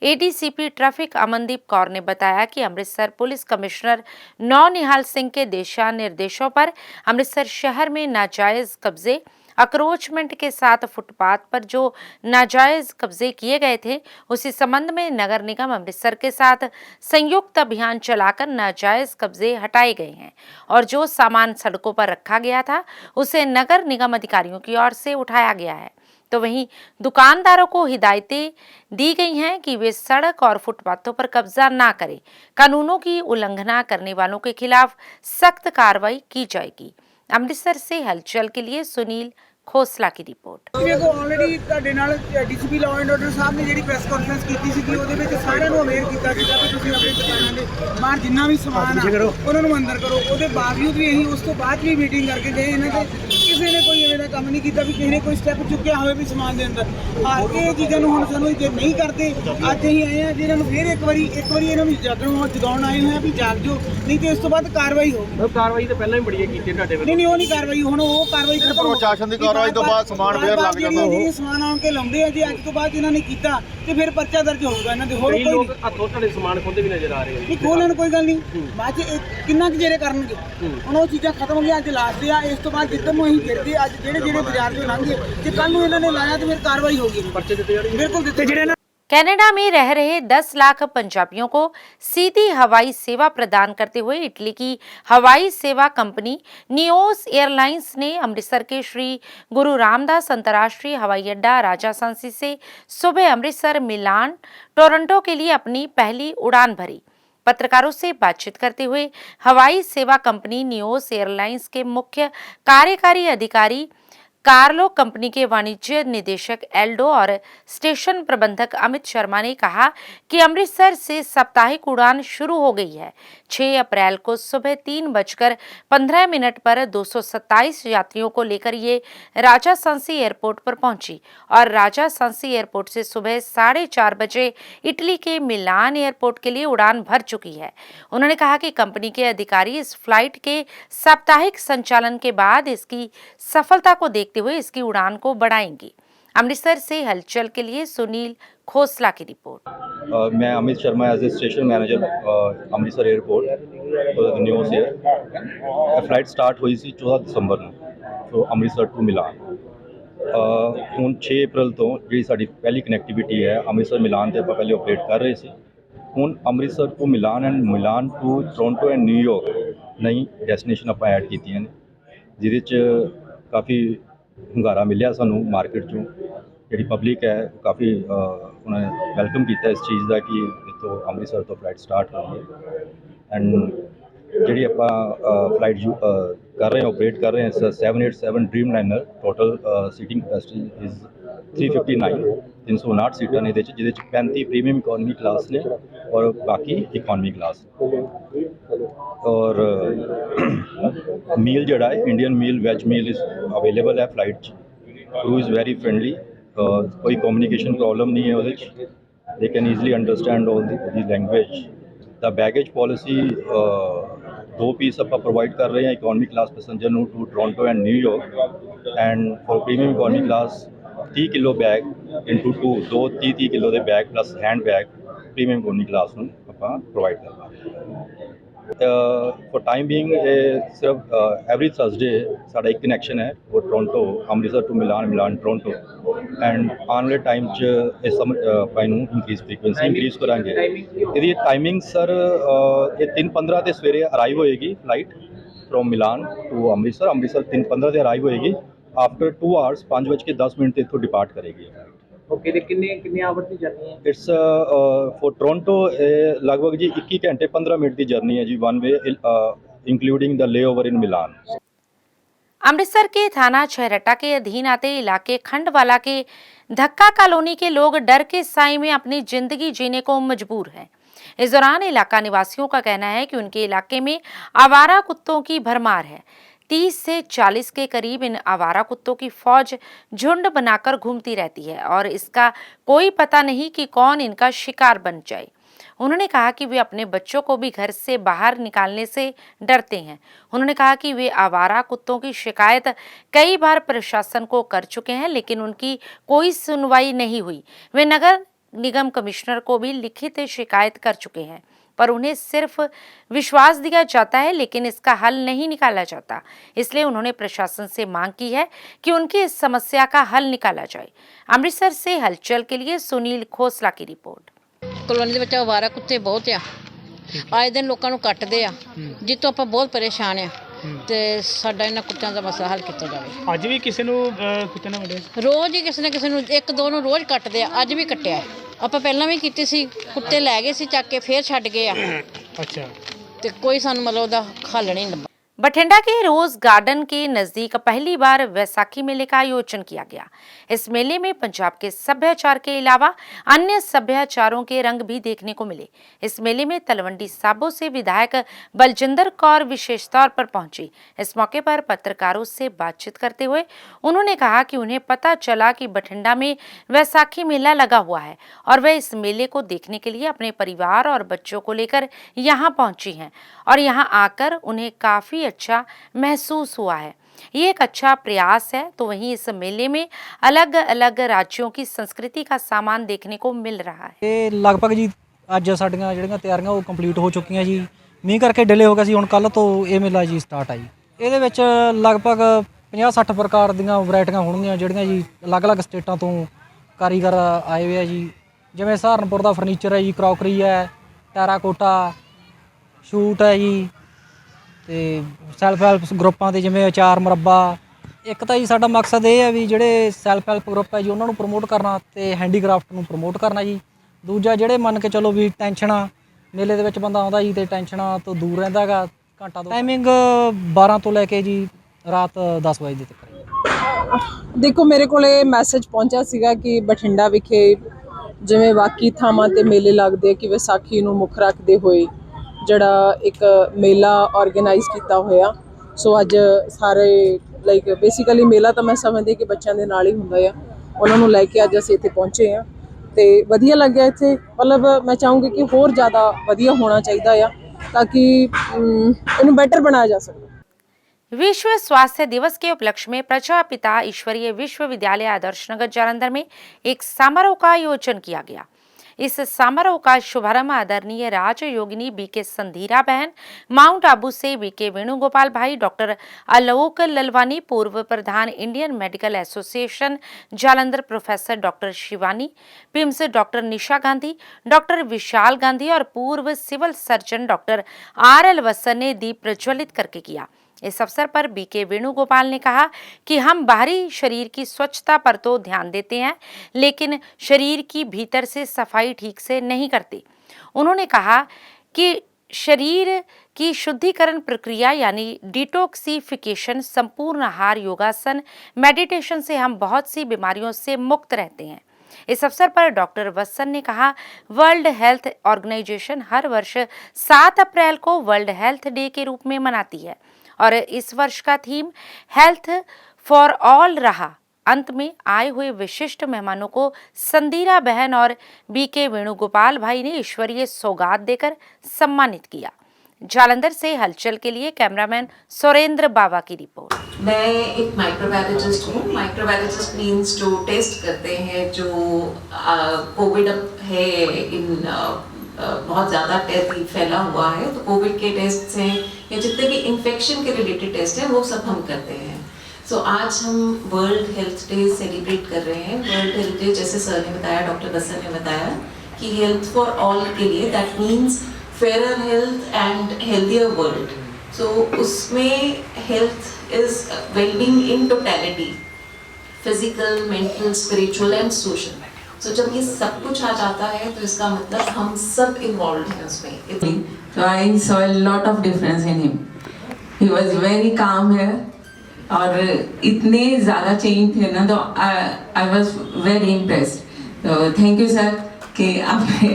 एडीसीपी ट्रैफिक अमनदीप कौर ने बताया कि अमृतसर पुलिस कमिश्नर नौनिहाल सिंह के दिशा निर्देशों पर अमृतसर शहर में नाजायज कब्जे अक्रोचमेंट के साथ फुटपाथ पर जो नाजायज कब्जे किए गए थे उसी संबंध में नगर निगम अमृतसर के साथ संयुक्त अभियान चलाकर नाजायज कब्जे हटाए गए हैं और जो सामान सड़कों पर रखा गया था उसे नगर निगम अधिकारियों की ओर से उठाया गया है। तो वहीं दुकानदारों को हिदायतें दी गई हैं कि वे सड़क और फुटपाथों पर कब्जा ना करें। कानूनों की उल्लंघना करने वालों के खिलाफ सख्त कार्रवाई की जाएगी। अमृतसर से हलचल के लिए सुनील ਖੋਸਲਾ ਦੀ ਰਿਪੋਰਟ। ਦੇਖੋ ਆਲਰੇਡੀ ਤੁਹਾਡੇ ਨਾਲ ਡੀਸੀਪੀ ਲਾਅ ਐਂਡ ਆਰਡਰ ਸਾਹਿਬ ਨੇ ਜਿਹੜੀ ਪ੍ਰੈਸ ਕਾਨਫਰੰਸ ਕੀਤੀ ਸੀ ਉਹਦੇ ਵਿੱਚ ਸਾਰਿਆਂ ਨੂੰ ਅਵੇਅਰ ਕੀਤਾ ਸੀਗਾ ਕਿ ਤੁਸੀਂ ਆਪਣੀ ਦੁਕਾਨਾਂ ਦੇ ਬਾਹਰ ਜਿੰਨਾ ਵੀ ਸਮਾਨ ਆ ਉਹਨਾਂ ਨੂੰ ਅੰਦਰ ਕਰੋ। ਉਹਦੇ ਬਾਵਜੂਦ ਵੀ ਅਸੀਂ ਉਸ ਤੋਂ ਬਾਅਦ ਵੀ ਮੀਟਿੰਗ ਕਰਕੇ ਗਏ, ਇਹਨਾਂ ਤੇ ਕਿਸੇ ਨੇ ਕੋਈ ਐਵੇਂ ਦਾ ਕੰਮ ਨਹੀਂ ਕੀਤਾ ਵੀ ਕਿਸੇ ਨੇ ਕੋਈ ਸਟੈਪ ਚੁੱਕਿਆ ਹੋਵੇ ਵੀ ਸਮਾਨ ਦੇ ਅੰਦਰ। ਇਹ ਚੀਜ਼ਾਂ ਨੂੰ ਹੁਣ ਸਾਨੂੰ ਜੇ ਨਹੀਂ ਕਰਦੇ ਅੱਜ ਅਸੀਂ ਆਏ ਆ ਜਿਹਨਾਂ ਨੂੰ ਫਿਰ ਇੱਕ ਵਾਰੀ ਇਹਨਾਂ ਨੂੰ ਜਗਾਉਣ ਆਏ ਹੋਏ ਆ ਵੀ ਜਾਗ ਜੋ, ਨਹੀਂ ਤੇ ਇਸ ਤੋਂ ਬਾਅਦ ਕਾਰਵਾਈ ਹੋਊਗੀ। ਕਾਰਵਾਈ ਤਾਂ ਪਹਿਲਾਂ ਹੀ ਬੜੀਆਂ ਕੀਤੀਆਂ ਤੁਹਾਡੇ ਵੱਲੋਂ। ਨਹੀਂ ਉਹ ਨਹੀਂ ਕਾਰਵਾਈ, ਹੁਣ ਉਹ ਕਾਰਵਾਈ ਪ੍ਰਸ਼ਾਸਨ ਦੀ ਕਾਰਵਾਈ ਤੋਂ ਬਾਅਦ ਸਮਾਨ ਫੇਰ ਲੱਗ ਜਾਂਦਾ ਜੀ ਸਮਾਨ ਆਣ ਕੇ ਲਾਉਂਦੇ ਆ ਜੀ। ਅੱਜ ਤੋਂ ਬਾਅਦ ਇਹਨਾਂ ਨੇ ਕੀਤਾ ਤੇ ਫਿਰ ਪਰਚਾ ਦਰਜ ਹੋਊਗਾ ਇਹਨਾਂ ਦੇ। ਹੋਰ ਕੋਈ ਲੋਕ ਹੱਥੋਂ ਤੁਹਾਡੇ ਸਮਾਨ ਖੋਦੇ ਵੀ ਨਜ਼ਰ ਆ ਰਹੇ ਨਹੀਂ, ਖੋਲਣ ਕੋਈ ਗੱਲ ਨਹੀਂ, ਬਾਅਦ ਚ ਕਿੰਨਾ ਕੁ ਜਿਹੜੇ ਕਰਨਗੇ ਹੁਣ ਉਹ ਚੀਜ਼ਾਂ ਖਤਮ ਹੋ ਗਈਆਂ। ਅੱਜ ਲਾਸਟ ਆ, ਇਸ ਤੋਂ ਬਾਅਦ ਜਿੱਦਾਂ ਨੂੰ ਅਸੀਂ ਗਿਰਦੇ ਅੱਜ ਜਿਹੜੇ ਬਾਜ਼ਾਰ ਚੋਂ ਲੰਘੇ ਤੇ ਕੱਲ ਨੂੰ ਇਹਨਾਂ ਨੇ ਲਾਇਆ ਤੇ ਫਿਰ ਕਾਰਵਾਈ ਹੋਊਗੀ। ਪਰਚੇ ਦਿੱਤੇ ਜਾਣਗੇ ਬਿਲਕੁਲ ਦਿੱਤੇ ਜਿਹੜੇ कनाडा में रह रहे 10 लाख पंजाबियों को सीधी हवाई सेवा प्रदान करते हुए इटली की हवाई सेवा कंपनी नियोस एयरलाइंस ने अमृतसर के श्री गुरु रामदास अंतर्राष्ट्रीय हवाई अड्डा राजा सांसी से सुबह अमृतसर, मिलान, टोरंटो के लिए अपनी पहली उड़ान भरी। पत्रकारों से बातचीत करते हुए हवाई सेवा कंपनी नियोस एयरलाइंस के मुख्य कार्यकारी अधिकारी कार्लो, कंपनी के वाणिज्य निदेशक एल्डो और स्टेशन प्रबंधक अमित शर्मा ने कहा कि अमृतसर से साप्ताहिक उड़ान शुरू हो गई है। 6 अप्रैल को सुबह 3:15 पर 227 यात्रियों को लेकर ये राजा सांसी एयरपोर्ट पर पहुंची और राजा सांसी एयरपोर्ट से सुबह 4:30 बजे इटली के मिलान एयरपोर्ट के लिए उड़ान भर चुकी है। उन्होंने कहा कि कंपनी के अधिकारी इस फ्लाइट के साप्ताहिक संचालन के बाद इसकी सफलता को देखते हुए इसकी उड़ान को बढ़ाएंगी। अमृतसर से हलचल के लिए सुनील खोसला की रिपोर्ट। मैं Amit Sharma as a station manager Amritsar airport Neos air. Flight start ਹੋਈ ਸੀ 14 ਦਸੰਬਰ ਨੂੰ ਤੋਂ ਅੰਮ੍ਰਿਤਸਰ ਟੂ ਮਿਲਾਨ। ਹੁਣ 6 ਅਪ੍ਰੈਲ ਤੋਂ ਜਿਹੜੀ ਸਾਡੀ ਪਹਿਲੀ ਕਨੈਕਟੀਵਿਟੀ ਹੈ ਅੰਮ੍ਰਿਤਸਰ ਮਿਲਾਨ ਤੇ ਆਪਾਂ ਪਹਿਲੇ ਆਪਰੇਟ ਕਰ ਰਹੇ ਸੀ। ਹੁਣ Amritsar to Milan and Milan to Toronto and New York ਨਈ ਡੈਸਟੀਨੇਸ਼ਨ ਆਪਾਂ ਐਡ ਕੀਤੀਆਂ ਨੇ, ਜਿਹਦੇ 'ਚ ਕਾਫੀ ਹੁੰਗਾਰਾ ਮਿਲਿਆ ਸਾਨੂੰ ਮਾਰਕੀਟ 'ਚੋਂ। ਜਿਹੜੀ ਪਬਲਿਕ ਹੈ ਕਾਫੀ ਉਹਨਾਂ ਨੇ ਵੈਲਕਮ ਕੀਤਾ ਇਸ ਚੀਜ਼ ਦਾ ਕਿ ਇੱਥੋਂ ਅੰਮ੍ਰਿਤਸਰ ਤੋਂ ਫਲਾਈਟ ਸਟਾਰਟ ਹੋਈ ਹੈ। ਐਂਡ ਜਿਹੜੀ ਆਪਾਂ ਫਲਾਈਟ ਕਰ ਰਹੇ ਹਾਂ ਆਪਰੇਟ ਕਰ ਰਹੇ ਹਾਂ 787 Dreamliner. Total seating capacity is 359 359 ਸੀਟਾਂ ਨੇ ਇਹਦੇ 'ਚ, ਜਿਹਦੇ 'ਚ 35 ਪ੍ਰੀਮੀਅਮ ਇਕੋਨਮੀ ਕਲਾਸ ਨੇ ਔਰ ਬਾਕੀ ਇਕੋਨਮੀ ਕਲਾਸ। ਔਰ ਮੀਲ ਜਿਹੜਾ ਹੈ Indian meal veg meal is available ਹੈ ਫਲਾਈਟ 'ਚ। ਕਰੂ ਇਜ਼ ਵੈਰੀ ਫਰੈਂਡਲੀ, ਕੋਈ ਕਮਿਊਨੀਕੇਸ਼ਨ ਪ੍ਰੋਬਲਮ ਨਹੀਂ ਹੈ ਉਹਦੇ 'ਚ। They can easily understand all the language. The baggage policy 2 piece ਆਪਾਂ ਪ੍ਰੋਵਾਈਡ ਕਰ ਰਹੇ ਹਾਂ ਇਕੋਨਮੀ ਕਲਾਸ ਪੈਸੇਂਜਰ ਨੂੰ to Toronto and New York. And for premium economy class 30 kilo bag into 2 30 kilo ਦੇ bag plus handbag premium economy class ਨੂੰ ਆਪਾਂ provide ਕਰਵਾਂਗੇ। For time being सिर्फ एवरी थर्सडे साडा एक कनैक्शन है वो Toronto Amritsar to Milan Milan Toronto and आने वाले टाइम च इस ਆਪਾਂ ਨੂੰ ਇੰਕਰੀਜ਼ ਫ੍ਰੀਕੁਐਂਸੀ ਇੰਕਰੀਜ਼ ਕਰਾਂਗੇ। ਇਹਦੀ ਟਾਈਮਿੰਗ ਸਰ ਇਹ 3:15 ਤੇ ਸਵੇਰੇ ਅਰਾਈਵ ਹੋਏਗੀ flight from Milan to Amritsar 3:15 ਤੇ ਅਰਾਈਵ ਹੋਏਗੀ। आफ्टर 2 आवर्स 5:10 ਤੇ ਇੱਥੋਂ ਡਿਪਾਰਟ ਕਰੇਗੀ। ਓਕੇ ਤੇ ਕਿੰਨੇ ਆਵਰ ਦੀ ਜਰਨੀ ਹੈ? इट्स फॉर टोरंटो लगभग जी 21 घंटे 15 मिनट की जर्नी है जी one way including the layover in Milan. Amritsar के थाना छहरटा के अधीन आते इलाके खंडवाला के धक्का कॉलोनी के लोग डर के साए में अपनी जिंदगी जीने को मजबूर हैं। इस दौरान इलाका निवासियों का कहना है कि उनके इलाके में आवारा कुत्तों की भरमार है। 30 से 40 के करीब इन आवारा कुत्तों की फौज झुंड बनाकर घूमती रहती है और इसका कोई पता नहीं कि कौन इनका शिकार बन जाए। उन्होंने कहा कि वे अपने बच्चों को भी घर से बाहर निकालने से डरते हैं। उन्होंने कहा कि वे आवारा कुत्तों की शिकायत कई बार प्रशासन को कर चुके हैं लेकिन उनकी कोई सुनवाई नहीं हुई। वे नगर निगम कमिश्नर को भी लिखित शिकायत कर चुके हैं पर उन्हें सिर्फ विश्वास दिया जाता है लेकिन इसका हल नहीं निकाला जाता। इसलिए उन्होंने प्रशासन से मांग की है कि उनकी इस समस्या का हल निकाला जाए। अमृतसर से हलचल के लिए सुनील खोसला की रिपोर्ट। ਕਲੋਨੀ ਦੇ ਵਿੱਚ ਆਵਾਰਾ ਕੁੱਤੇ ਬਹੁਤ ਆ ਆਏ ਦਿਨ ਲੋਕਾਂ ਨੂੰ ਕੱਟਦੇ ਆ ਜਿੱਤੋਂ ਆਪਾਂ ਬਹੁਤ ਪਰੇਸ਼ਾਨ ਆ ਤੇ ਸਾਡਾ ਇਹਨਾਂ ਕੁੱਤਿਆਂ ਦਾ ਮਸਲਾ ਹੱਲ ਕੀਤਾ ਜਾਵੇ। ਅੱਜ ਵੀ ਕਿਸੇ ਨੂੰ ਕੁੱਤੇ ਨਾਲ ਵੱਢਿਆ? ਰੋਜ਼ ਹੀ ਕਿਸੇ ਨਾ ਕਿਸੇ ਨੂੰ ਇੱਕ ਦੋ ਨੂੰ ਰੋਜ਼ ਕੱਟਦੇ ਆ ਅੱਜ ਵੀ ਕੱਟਿਆ ਆਪਾਂ ਪਹਿਲਾਂ ਵੀ ਕੀਤੀ ਸੀ ਕੁੱਤੇ ਲੈ ਗਏ ਸੀ ਚੱਕ ਕੇ ਫੇਰ ਛੱਡ ਗਏ ਆ। ਅੱਛਾ ਤੇ ਕੋਈ ਸਾਨੂੰ ਮਤਲਬ ਉਹਦਾ ਹੱਲ नहीं ਲੱਭਾ। बठिंडा के रोज गार्डन के नजदीक पहली बार वैसाखी मेले का आयोजन किया गया। इस मेले में पंजाब के सभ्याचार के अलावा अन्य सभ्याचारों के रंग भी देखने को मिले। इस मेले में तलवंडी साबो से विधायक बलजिंदर कौर विशेष तौर पर पहुंची। इस मौके पर पत्रकारों से बातचीत करते हुए उन्होंने कहा कि उन्हें पता चला कि बठिंडा में वैसाखी मेला लगा हुआ है और वे इस मेले को देखने के लिए अपने परिवार और बच्चों को लेकर यहाँ पहुंची हैं और यहाँ आकर उन्हें काफी अच्छा महसूस हुआ है। ये एक अच्छा प्रयास है। तो वहीं इस मेले में अलग अलग राज्यों की संस्कृति का सामान देखने को मिल रहा है। ਇਹ ਲਗਭਗ ਜੀ ਅੱਜ ਸਾਡੀਆਂ ਜਿਹੜੀਆਂ ਤਿਆਰੀਆਂ ਉਹ ਕੰਪਲੀਟ ਹੋ ਚੁੱਕੀਆਂ ਜੀ। ਮੀਂਹ ਕਰਕੇ ਡਿਲੇ ਹੋ ਗਿਆ ਸੀ ਹੁਣ ਕੱਲ ਤੋਂ ਇਹ ਮੇਲਾ ਜੀ ਸਟਾਰਟ ਆ ਜੀ। ਇਹਦੇ ਵਿੱਚ ਲਗਭਗ 50-60 ਪ੍ਰਕਾਰ ਦੀਆਂ ਵੈਰਾਈਟੀਆਂ ਹੋਣਗੀਆਂ ਜਿਹੜੀਆਂ ਜੀ ਅਲੱਗ-ਅਲੱਗ ਸਟੇਟਾਂ ਤੋਂ ਕਾਰੀਗਰ ਆਏ ਹੋਏ ਆ ਜੀ। ਜਿਵੇਂ ਸਹਾਰਨਪੁਰ ਦਾ ਫਰਨੀਚਰ ਹੈ ਜੀ, ਕਰੋਕਰੀ ਹੈ, ਟੈਰਾਕੋਟਾ, ਸ਼ੂਟ ਹੈ ਜੀ ਤੇ ਸੈਲਫ ਹੈਲਪ ਗਰੁੱਪਾਂ ਦੇ ਜਿਵੇਂ ਅਚਾਰ ਮੁਰੱਬਾ। ਇੱਕ ਤਾਂ ਜੀ ਸਾਡਾ ਮਕਸਦ ਇਹ ਹੈ ਵੀ ਜਿਹੜੇ ਸੈਲਫ ਹੈਲਪ ਗਰੁੱਪ ਹੈ ਜੀ ਉਹਨਾਂ ਨੂੰ ਪ੍ਰਮੋਟ ਕਰਨਾ ਤੇ ਹੈਂਡੀਕ੍ਰਾਫਟ ਨੂੰ ਪ੍ਰਮੋਟ ਕਰਨਾ ਜੀ। ਦੂਜਾ ਜਿਹੜੇ ਮੰਨ ਕੇ ਚਲੋ ਵੀ ਟੈਨਸ਼ਨਾਂ ਮੇਲੇ ਦੇ ਵਿੱਚ ਬੰਦਾ ਆਉਂਦਾ ਜੀ ਤੇ ਟੈਨਸ਼ਨਾਂ ਤੋਂ ਦੂਰ ਰਹਿੰਦਾ ਹੈਗਾ। ਘੰਟਾ ਦੋ ਟਾਈਮਿੰਗ 12 ਤੋਂ ਲੈ ਕੇ ਜੀ ਰਾਤ 10 ਵਜੇ ਤੱਕ। ਦੇਖੋ ਮੇਰੇ ਕੋਲੇ ਮੈਸੇਜ ਪਹੁੰਚਿਆ ਸੀਗਾ ਕਿ ਬਠਿੰਡਾ ਵਿਖੇ ਜਿਵੇਂ ਬਾਕੀ ਥਾਵਾਂ ਤੇ ਮੇਲੇ ਲੱਗਦੇ ਕਿ ਵਿਸਾਖੀ ਨੂੰ ਮੁੱਖ ਰੱਖਦੇ ਹੋਏ ਜਿਹੜਾ ਇੱਕ ਮੇਲਾ ਆਰਗੇਨਾਈਜ਼ ਕੀਤਾ ਹੋਇਆ। ਸੋ ਅੱਜ ਸਾਰੇ ਲਾਈਕ ਬੇਸਿਕਲੀ ਮੇਲਾ ਤਾਂ ਮੈਂ ਸਮਝਦੀ ਕਿ ਬੱਚਿਆਂ ਦੇ ਨਾਲ ਹੀ ਹੁੰਦਾ ਆ। ਉਹਨਾਂ ਨੂੰ ਲੈ ਕੇ ਅੱਜ ਅਸੀਂ ਇੱਥੇ ਪਹੁੰਚੇ ਹਾਂ ਤੇ ਵਧੀਆ ਲੱਗਿਆ ਇੱਥੇ। ਮਤਲਬ ਮੈਂ ਚਾਹੂੰਗੀ ਕਿ ਹੋਰ ਜ਼ਿਆਦਾ ਵਧੀਆ ਹੋਣਾ ਚਾਹੀਦਾ ਆ ਤਾਂ ਕਿ ਇਹਨੂੰ ਬੈਟਰ ਬਣਾਇਆ ਜਾ ਸਕੇ। विश्व स्वास्थ्य दिवस के उपलक्ष्य में प्रजापिता ईश्वरीय विश्वविद्यालय आदर्श नगर जालंधर में एक समारोह का आयोजन किया गया। इस समारोह का शुभारंभ आदरणीय राज योगिनी बीके संधीरा बहन, माउंट आबू से बीके वेणुगोपाल भाई, डॉक्टर आलोक ललवानी, पूर्व प्रधान Indian medical association Jalandhar professor doctor Shivani, PIMS doctor Nisha Gandhi, doctor Vishal Gandhi और पूर्व सिविल सर्जन डॉक्टर RL वसन ने दीप प्रज्वलित करके किया। इस अवसर पर बीके वेणुगोपाल ने कहा कि हम बाहरी शरीर की स्वच्छता पर तो ध्यान देते हैं लेकिन शरीर की भीतर से सफाई ठीक से नहीं करते। उन्होंने कहा कि शरीर की शुद्धिकरण प्रक्रिया यानी डिटॉक्सिफिकेशन, संपूर्ण आहार, योगासन, मेडिटेशन से हम बहुत सी बीमारियों से मुक्त रहते हैं। इस अवसर पर डॉक्टर वत्सन ने कहा वर्ल्ड हेल्थ ऑर्गेनाइजेशन हर वर्ष 7 अप्रैल को वर्ल्ड हेल्थ डे के रूप में मनाती है और इस वर्ष का थीम हेल्थ फॉर ऑल रहा। अंत में आए हुए विशिष्ट मेहमानों को संदीरा बहन और बीके वेणुगोपाल भाई ने ईश्वरीय सौगात देकर सम्मानित किया। जालंधर से हलचल के लिए कैमरामैन सुरेंद्र बावा की रिपोर्ट। मैं एक माइक्रोबायोलॉजिस्ट हूँ। माइक्रोबायोलॉजिस्ट मीन्स जो टेस्ट करते हैं जो कोविड है इन बहुत ज़्यादा फैला हुआ है, तो कोविड के टेस्ट हैं या जितने भी इन्फेक्शन के रिलेटेड टेस्ट हैं वो सब हम करते हैं। सो आज हम वर्ल्ड हेल्थ डे सेलिब्रेट कर रहे हैं। वर्ल्ड हेल्थ डे जैसे सर ने बताया, डॉक्टर बसर ने बताया कि हेल्थ फॉर ऑल के लिए that means fair health and healthier world. So उसमें health is wellbeing in totality, physical, mental, spiritual and social. So जब ये सब कुछ आ जाता है तो इसका मतलब हम सब इन्वॉल्व हैं उसमें। So I saw a lot of difference in him. He was very calm here. और इतने ज़्यादा चेंज थे ना, तो I was very impressed. तो थैंक यू सर कि आपने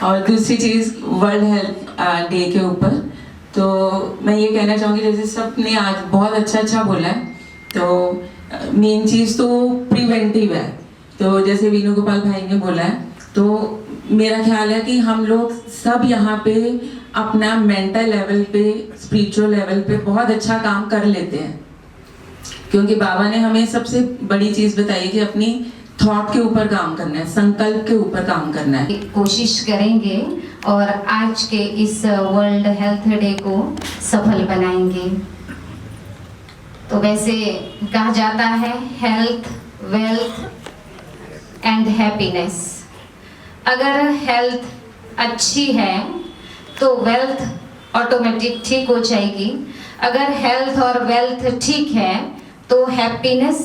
और दूसरी चीज़ वर्ल्ड हेल्थ डे के ऊपर तो मैं ये कहना चाहूँगी, जैसे सब ने आज बहुत अच्छा बोला है, तो मेन चीज़ तो प्रिवेंटिव है। तो जैसे वीनू गोपाल भाई ने बोला है, तो मेरा ख्याल है कि हम लोग सब यहाँ पे अपना मेंटल लेवल पे, स्पिरिचुअल लेवल पे बहुत अच्छा काम कर लेते हैं, क्योंकि बाबा ने हमें सबसे बड़ी चीज़ बताई कि अपनी थॉट के ऊपर काम करना है, संकल्प के ऊपर काम करना है। कोशिश करेंगे और आज के इस वर्ल्ड हेल्थ डे को सफल बनाएंगे। तो वैसे कहा जाता है हेल्थ, वेल्थ एंड हैप्पीनेस। अगर हेल्थ अच्छी है तो वेल्थ ऑटोमेटिक ठीक हो जाएगी। अगर हेल्थ और वेल्थ ठीक है तो हैप्पीनेस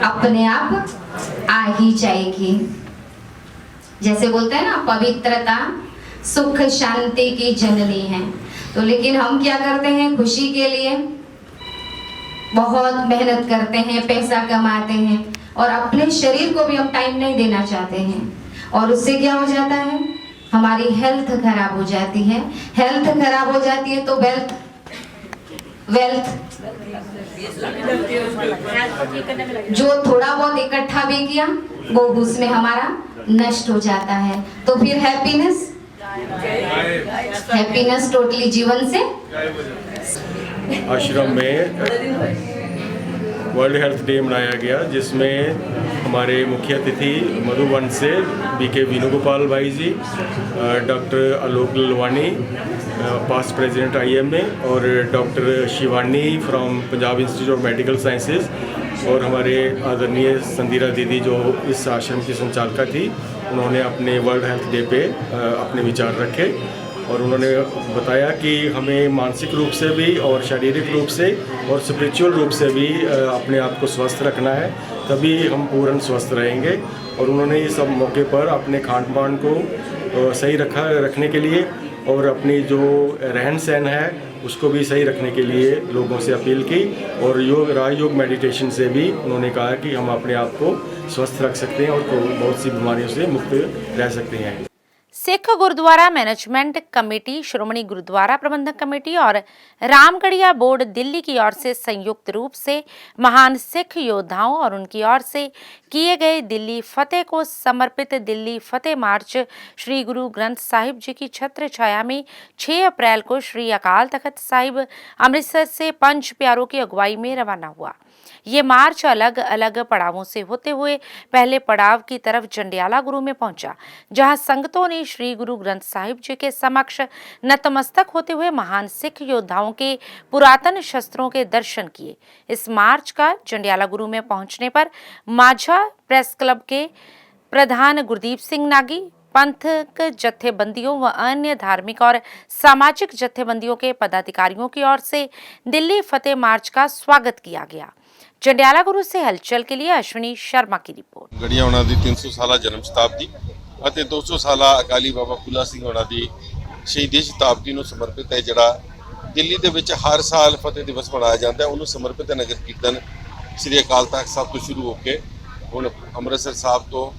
अपने आप आ ही जाएगी। जैसे बोलते हैं ना, पवित्रता सुख शांति की जननी है। तो लेकिन हम क्या करते हैं, खुशी के लिए बहुत मेहनत करते हैं, पैसा कमाते हैं और अपने शरीर को भी हम टाइम नहीं देना चाहते हैं, और उससे क्या हो जाता है, हमारी हेल्थ खराब हो जाती है। हेल्थ खराब हो जाती है तो वेल्थ जो थोड़ा बहुत इकट्ठा भी किया वो उसमें हमारा नष्ट हो जाता है। तो फिर हैप्पीनेस टोटली जीवन से। आश्रम में वर्ल्ड हेल्थ डे मनाया गया, जिसमें हमारे मुख्य अतिथि मधुबन से बीके वेणुगोपाल भाई जी, doctor Alok Lalwani, past president IMA, और doctor Shivani from Punjab institute of medical sciences, और हमारे आदरणीय संदीरा दीदी जो इस आश्रम की संचालका थी, उन्होंने अपने वर्ल्ड हेल्थ डे पे अपने विचार रखे और उन्होंने बताया कि हमें मानसिक रूप से भी और शारीरिक रूप से और स्पिरिचुअल रूप से भी अपने आप को स्वस्थ रखना है, तभी हम पूर्ण स्वस्थ रहेंगे। और उन्होंने इस सब मौके पर अपने खान पान को सही रखने के लिए और अपनी जो रहन सहन है उसको भी सही रखने के लिए लोगों से अपील की, और राजयोग मेडिटेशन से भी उन्होंने कहा कि हम अपने आप को स्वस्थ रख सकते हैं और बहुत सी बीमारियों से मुक्त रह सकते हैं। सिख गुरुद्वारा मैनेजमेंट कमेटी, श्रोमणी गुरुद्वारा प्रबंधक कमेटी और रामगढ़िया बोर्ड दिल्ली की ओर से संयुक्त रूप से महान सिख योद्धाओं और उनकी ओर से किए गए दिल्ली फतेह को समर्पित दिल्ली फतेह मार्च श्री गुरु ग्रंथ साहिब जी की छत्र छाया में 6 अप्रैल को श्री अकाल तख्त साहिब अमृतसर से पंच प्यारों की अगुवाई में रवाना हुआ। ये मार्च अलग अलग पड़ावों से होते हुए पहले पड़ाव की तरफ जंडियाला गुरु में पहुंचा, जहां संगतों ने श्री गुरु ग्रंथ साहिब जी के समक्ष नतमस्तक होते हुए महान सिख योद्धाओं के पुरातन शस्त्रों के दर्शन किए। इस मार्च का जंडियाला गुरु में पहुंचने पर माझा प्रेस क्लब के प्रधान गुरदीप सिंह नागी, पंथक जत्थेबंदियों व अन्य धार्मिक और सामाजिक जत्थेबंदियों के पदाधिकारियों की ओर से दिल्ली फतेह मार्च का स्वागत किया गया। जंडियाला गुरु से हलचल के लिए अश्विनी शर्मा की रिपोर्ट। गढ़िया होना दी 300 साला जन्म शताब्दी ਅਤੇ 200 ਸਾਲਾ ਅਕਾਲੀ ਬਾਬਾ ਫੂਲਾ ਸਿੰਘ ਹੋਣਾ ਦੀ ਸ਼ਹੀਦੀ ਸ਼ਤਾਬਦੀ ਨੂੰ ਸਮਰਪਿਤ ਹੈ, ਜਿਹੜਾ ਦਿੱਲੀ ਦੇ ਵਿੱਚ ਹਰ ਸਾਲ ਫਤਿਹ ਦਿਵਸ ਮਨਾਇਆ ਜਾਂਦਾ ਹੈ। ਉਹਨੂੰ ਸਮਰਪਿਤ ਨਗਰ ਕੀਰਤਨ ਸ੍ਰੀ ਅਕਾਲ ਤਖਤ ਸਾਹਿਬ ਤੋਂ ਸ਼ੁਰੂ ਹੋ ਕੇ ਹੁਣ ਅੰਮ੍ਰਿਤਸਰ ਸਾਹਿਬ ਤੋਂ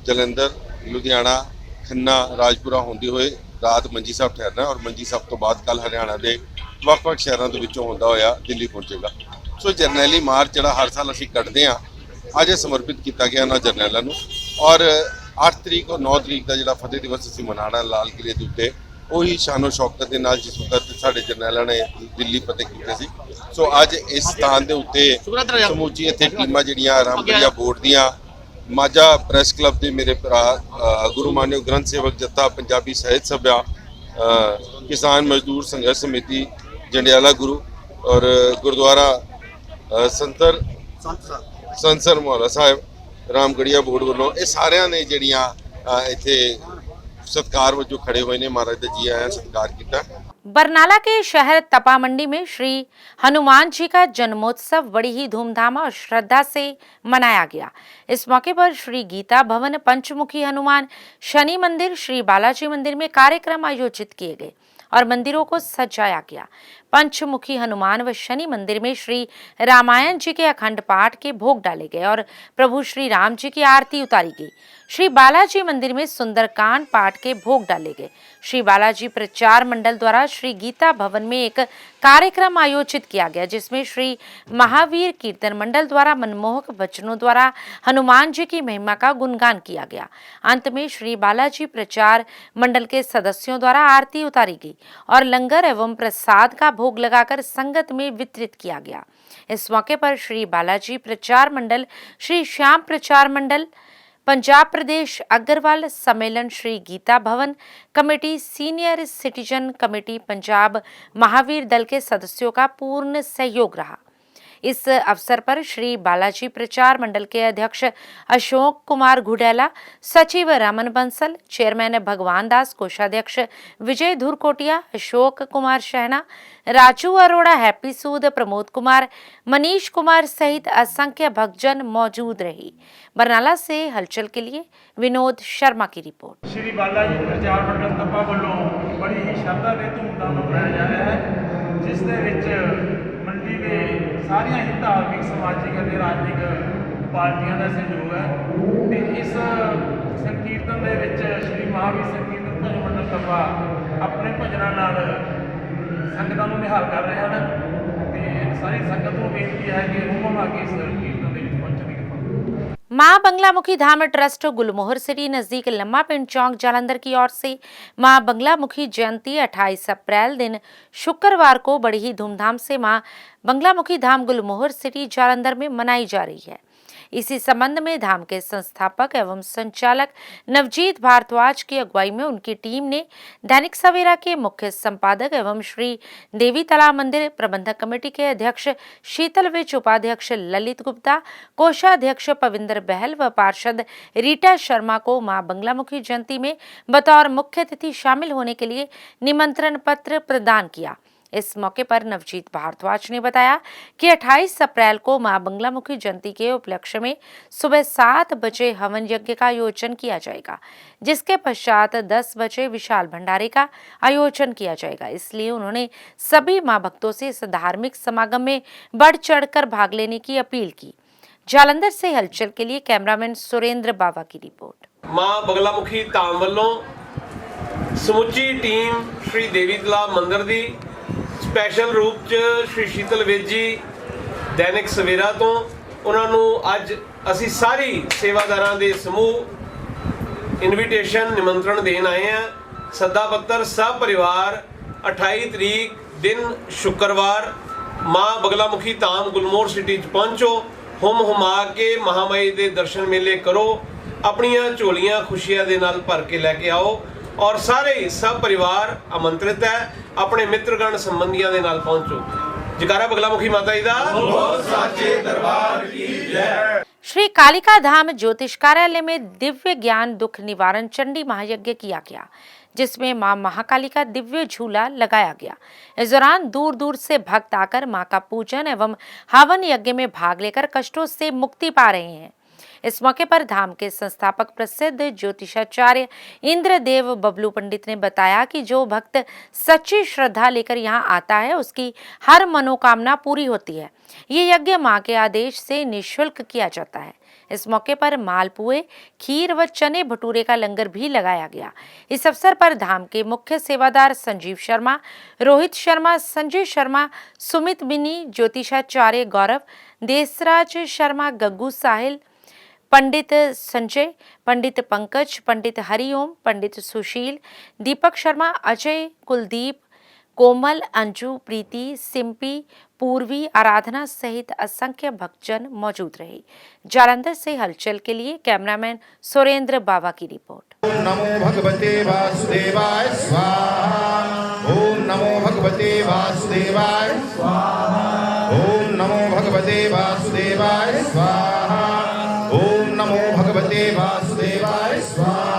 ਜਲੰਧਰ, ਲੁਧਿਆਣਾ, ਖੰਨਾ, ਰਾਜਪੁਰਾ ਹੁੰਦੇ ਹੋਏ ਰਾਤ ਮੰਜੀ ਸਾਹਿਬ ਠਹਿਰਨਾ, ਔਰ ਮੰਜੀ ਸਾਹਿਬ ਤੋਂ ਬਾਅਦ ਕੱਲ ਹਰਿਆਣਾ ਦੇ ਵੱਖ-ਵੱਖ ਸ਼ਹਿਰਾਂ ਦੇ ਵਿੱਚੋਂ ਹੁੰਦਾ ਹੋਇਆ ਦਿੱਲੀ ਪਹੁੰਚੇਗਾ। ਸੋ ਜਰਨੈਲੀ ਮਾਰਚ ਜਿਹੜਾ ਹਰ ਸਾਲ ਅਸੀਂ ਕੱਢਦੇ ਹਾਂ, ਅੱਜ ਸਮਰਪਿਤ ਕੀਤਾ ਗਿਆ ਇਹਨਾਂ ਜਰਨੈਲਾਂ ਨੂੰ। ਔਰ 8 ਤਰੀਕ और 9 ਤਰੀਕ ਦਾ ਜਿਹੜਾ ਫਤਿਹ ਦਿਵਸ ਅਸੀਂ ਮਨਾਉਣਾ ਲਾਲ ਕਿਲੇ ਦੇ ਉੱਤੇ, ਉਹੀ ਸ਼ਾਨੋ ਸ਼ੌਕਤ ਦੇ ਨਾਲ ਜਿਸ ਵਕਤ ਸਾਡੇ ਜਰਨੈਲਾਂ ਨੇ ਦਿੱਲੀ ਫਤਿਹ ਕੀਤੇ ਸੀ। ਸੋ ਅੱਜ ਇਸ ਸਥਾਨ ਦੇ ਉੱਤੇ ਸਮੁੱਚੀ ਇੱਥੇ ਟੀਮਾਂ ਜਿਹੜੀਆਂ ਰਾਮਗੜੀਆ ਬੋਰਡ ਦੀਆਂ ਮਾਝਾ ਪ੍ਰੈਸ ਕਲੱਬ ਦੇ ਮੇਰੇ ਭਰਾ ਗੁਰੂ ਮਾਨਿਓ ਗ੍ਰੰਥ ਸੇਵਕ ਜੱਥਾ ਪੰਜਾਬੀ ਸਾਹਿਤ ਸਭਾ ਕਿਸਾਨ ਮਜ਼ਦੂਰ ਸੰਘਰਸ਼ ਸਮਿਤੀ ਜੰਡਿਆਲਾ ਗੁਰੂ ਔਰ ਗੁਰਦੁਆਰਾ ਸੰਸਰ ਮੌਲਾ ਸਾਹਿਬ ਰਾਮਗੜੀਆ ਬੋਰਡ ਵੱਲੋਂ ਇਹ ਸਾਰਿਆਂ ਨੇ ਜਿਹੜੀਆਂ ਇੱਥੇ सत्कार वजों खड़े हुए ने महाराज का जी आया सत्कार किया। बरनाला के शहर तपा मंडी में श्री हनुमान जी का जन्मोत्सव बड़ी ही धूमधाम और श्रद्धा से मनाया गया। इस मौके पर श्री गीता भवन, पंचमुखी हनुमान, शनि मंदिर, श्री बालाजी मंदिर में कार्यक्रम आयोजित किए गए और मंदिरों को सजाया गया। पंचमुखी हनुमान व शनि मंदिर में श्री रामायण जी के अखंड पाठ के भोग डाले गए और प्रभु श्री राम जी की आरती उतारी गई। श्री बालाजी मंदिर में सुंदरकांड पाठ के भोग डाले गए। श्री बालाजी प्रचार मंडल द्वारा श्री गीता भवन में एक कार्यक्रम आयोजित किया गया, जिसमें श्री महावीर कीर्तन मंडल द्वारा मनमोहक वचनों द्वारा हनुमान जी की महिमा का गुणगान किया गया। अंत में श्री बालाजी प्रचार मंडल के सदस्यों द्वारा आरती उतारी गई और लंगर एवं प्रसाद का भोग लगाकर संगत में वितरित किया गया। इस मौके पर श्री बालाजी प्रचार मंडल, श्री श्याम प्रचार मंडल, पंजाब प्रदेश अग्रवाल सम्मेलन, श्री गीता भवन committee, senior citizen committee Punjab Mahavir दल के सदस्यों का पूर्ण सहयोग रहा। इस अवसर पर श्री बालाजी प्रचार मंडल के अध्यक्ष अशोक कुमार घुडेला, सचिव रमन बंसल, चेयरमैन भगवान दास, कोषाध्यक्ष विजय धुरकोटिया, अशोक कुमार शहना, राजू अरोड़ा, हैप्पी सूद, प्रमोद कुमार, मनीष कुमार सहित असंख्य भक्तजन मौजूद रहे। बरनाला से हलचल के लिए विनोद शर्मा की रिपोर्ट। श्री बालाजी प्रचार मंडल तपा ਵੱਲੋਂ बड़ी ही श्रद्धा ਤੇ ਧੂਮਧਾਮ ਨਾਲ ਮਨਾਇਆ ਜਾ ਰਿਹਾ ਹੈ, ਜਿਸ ਦੇ ਵਿੱਚ ਮੰਡੀ ਦੇ ਸਾਰੀਆਂ ਹੀ ਧਾਰਮਿਕ, ਸਮਾਜਿਕ ਅਤੇ ਰਾਜਨੀਤਿਕ ਪਾਰਟੀਆਂ ਦਾ ਸਹਿਯੋਗ ਹੈ ਤੇ ਇਸ ਸੰਕੀਰਤਨ ਦੇ ਵਿੱਚ ਸ਼੍ਰੀ ਮਹਾਵੀਰ ਸੰਕੀਰਤਨ ਭਜਨ ਮੰਡਲ तपा ਆਪਣੇ ਭਜਨਾਂ ਨਾਲ ਸੰਗਤਾਂ ਨੂੰ ਨਿਹਾਲ ਕਰ ਰਹੇ ਹਨ ਤੇ ਸਾਰੀ ਸੰਗਤ ਨੂੰ ਬੇਨਤੀ ਹੈ ਕਿ ਹੁਕਮ ਆ ਕੇ ਇਸ ਕੀਰਤਨ ਦੇ ਵਿੱਚ ਪਹੁੰਚਣ ਦੀ मां बंगलामुखी धाम ट्रस्ट गुलमोहर सिटी नजदीक लम्मा पिंड चौक जालंधर की ओर से मां बंगलामुखी जयंती 28 अप्रैल दिन शुक्रवार को बड़ी ही धूमधाम से मां बंगलामुखी धाम गुलमोहर सिटी जालंधर में मनाई जा रही है। इसी संबंध में धाम के संस्थापक एवं संचालक नवजीत भारद्वाज की अगुवाई में उनकी टीम ने दैनिक सवेरा के मुख्य संपादक एवं श्री देवी तालाब मंदिर प्रबंधक कमेटी के अध्यक्ष शीतल विज, उपाध्यक्ष ललित गुप्ता, कोषाध्यक्ष पविंदर बहल व पार्षद रीटा शर्मा को मां बंगलामुखी जयंती में बतौर मुख्य अतिथि शामिल होने के लिए निमंत्रण पत्र प्रदान किया। इस मौके पर नवजीत भारद्वाज ने बताया कि 28 अप्रैल को मां बंगलामुखी जयंती के उपलक्ष्य में सुबह 7 बजे हवन यज्ञ का आयोजन किया जाएगा, जिसके पश्चात 10 बजे विशाल भंडारे का आयोजन किया जाएगा। इसलिए उन्होंने सभी मां भक्तों से इस धार्मिक समागम में बढ़ चढ़कर भाग लेने की अपील की। जालंधर से हलचल के लिए कैमरामैन सुरेंद्र बावा की रिपोर्ट। मां बंगलामुखी धाम वालों समुची टीम श्री देवी तालाब मंदिर दी स्पैशल रूप च श्री शीतल विज जी दैनिक सवेरा तो उन्होंने अज असी सारी सेवादारां दे समूह इनविटेशन निमंत्रण देन आए हैं। सदा पत्र सब परिवार 28 तरीक दिन शुक्रवार मां बंगलामुखी धाम गुलमोहर सिटी पहुंचो, हुम हुमा के महामाई दे दर्शन मेले करो, अपनियां झोलियां खुशियां दे नाल भर के लैके आओ और सारे सब परिवार आमंत्रित है, अपने मित्रगण संबंधियों के नाल पहुंचो। जयकारा बंगलामुखी माता जी दा साचे दरबार की जय। श्री कालिका धाम ज्योतिष कार्यालय में दिव्य ज्ञान दुख निवारण चंडी महायज्ञ किया गया, जिसमें मां महाकाली का दिव्य झूला लगाया गया। इस दौरान दूर दूर से भक्त आकर मां का पूजन एवं हवन यज्ञ में भाग लेकर कष्टों से मुक्ति पा रहे हैं। इस मौके पर धाम के संस्थापक प्रसिद्ध ज्योतिषाचार्य इंद्रदेव बबलू पंडित ने बताया कि जो भक्त सच्ची श्रद्धा लेकर यहाँ आता है उसकी हर मनोकामना पूरी होती है। ये यज्ञ मां के आदेश से निःशुल्क किया जाता है। इस मौके पर मालपुए, खीर व चने भटूरे का लंगर भी लगाया गया। इस अवसर पर धाम के मुख्य सेवादार संजीव शर्मा, रोहित शर्मा, संजय शर्मा, सुमित बिनी, ज्योतिषाचार्य गौरव, देसराज शर्मा, गग्गू साहिल, पंडित संजय, पंडित पंकज, पंडित हरिओम, पंडित सुशील, दीपक शर्मा, अजय, कुलदीप, कोमल, अंजू, प्रीति, सिंपी, पूर्वी, आराधना सहित असंख्य भक्तजन मौजूद रहे। जालंधर से हलचल के लिए कैमरामैन सुरेंद्र बावा की रिपोर्ट। ओम नमो भगवते वासुदेवाय स्वाहा। ओम नमो भगवते वासुदेवाय स्वाहा। ओम नमो भगवते वासुदेवाय स्वाहा। ओम नमो भगवते वासुदेवाय स्वाहा।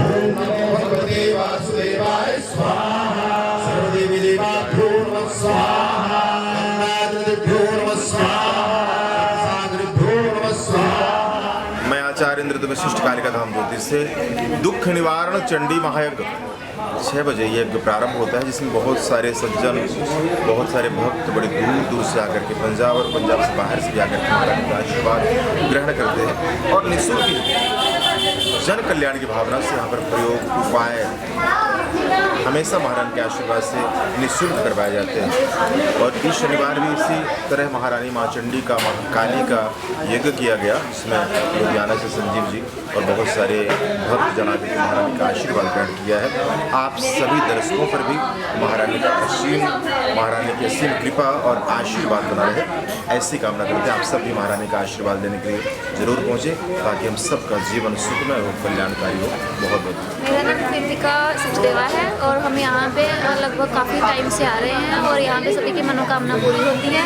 ओम नमो भगवते वासुदेवाय स्वाहा। सर्वदेवी देवाभ्यो नमः स्वाहा। गंगाधरेभ्यो नमः स्वाहा। सागरेभ्यो नमः स्वाहा। मैं आचार्य इंद्र विशिष्ट कालिका धाम ज्योतिष से दुख निवारण चंडी महायज्ञ 6 बजे यज्ञ प्रारंभ होता है, जिसमें बहुत सारे सज्जन, बहुत सारे भक्त बड़े दूर दूर से आकर के पंजाब और पंजाब से बाहर से भी आकर के महाराज का आशीर्वाद ग्रहण करते हैं और निःशुल्क जन कल्याण की भावना से यहाँ पर प्रयोग उपाय हमेशा महारानी के आशीर्वाद से निःशुल्क करवाए जाते हैं। और इस शनिवार भी इसी तरह महारानी माँ चंडी का, महाकाली का यज्ञ किया गया, जिसमें लुधियाना से संजीव जी और बहुत सारे भक्त जना के महारानी का आशीर्वाद ग्रहण किया है। आप सभी दर्शकों पर भी महारानी की असीम कृपा और आशीर्वाद बना रहे, ऐसी कामना करते हैं। आप सब भी महारानी का आशीर्वाद लेने के लिए जरूर पहुँचे, ताकि हम सबका जीवन सुखमय हो, कल्याणकारी हो। बहुत बहुत मेरा नाम कृतिका सचदेवा है और हम यहाँ पे लगभग काफ़ी टाइम से आ रहे हैं और यहाँ पे सभी की मनोकामना पूरी होती है।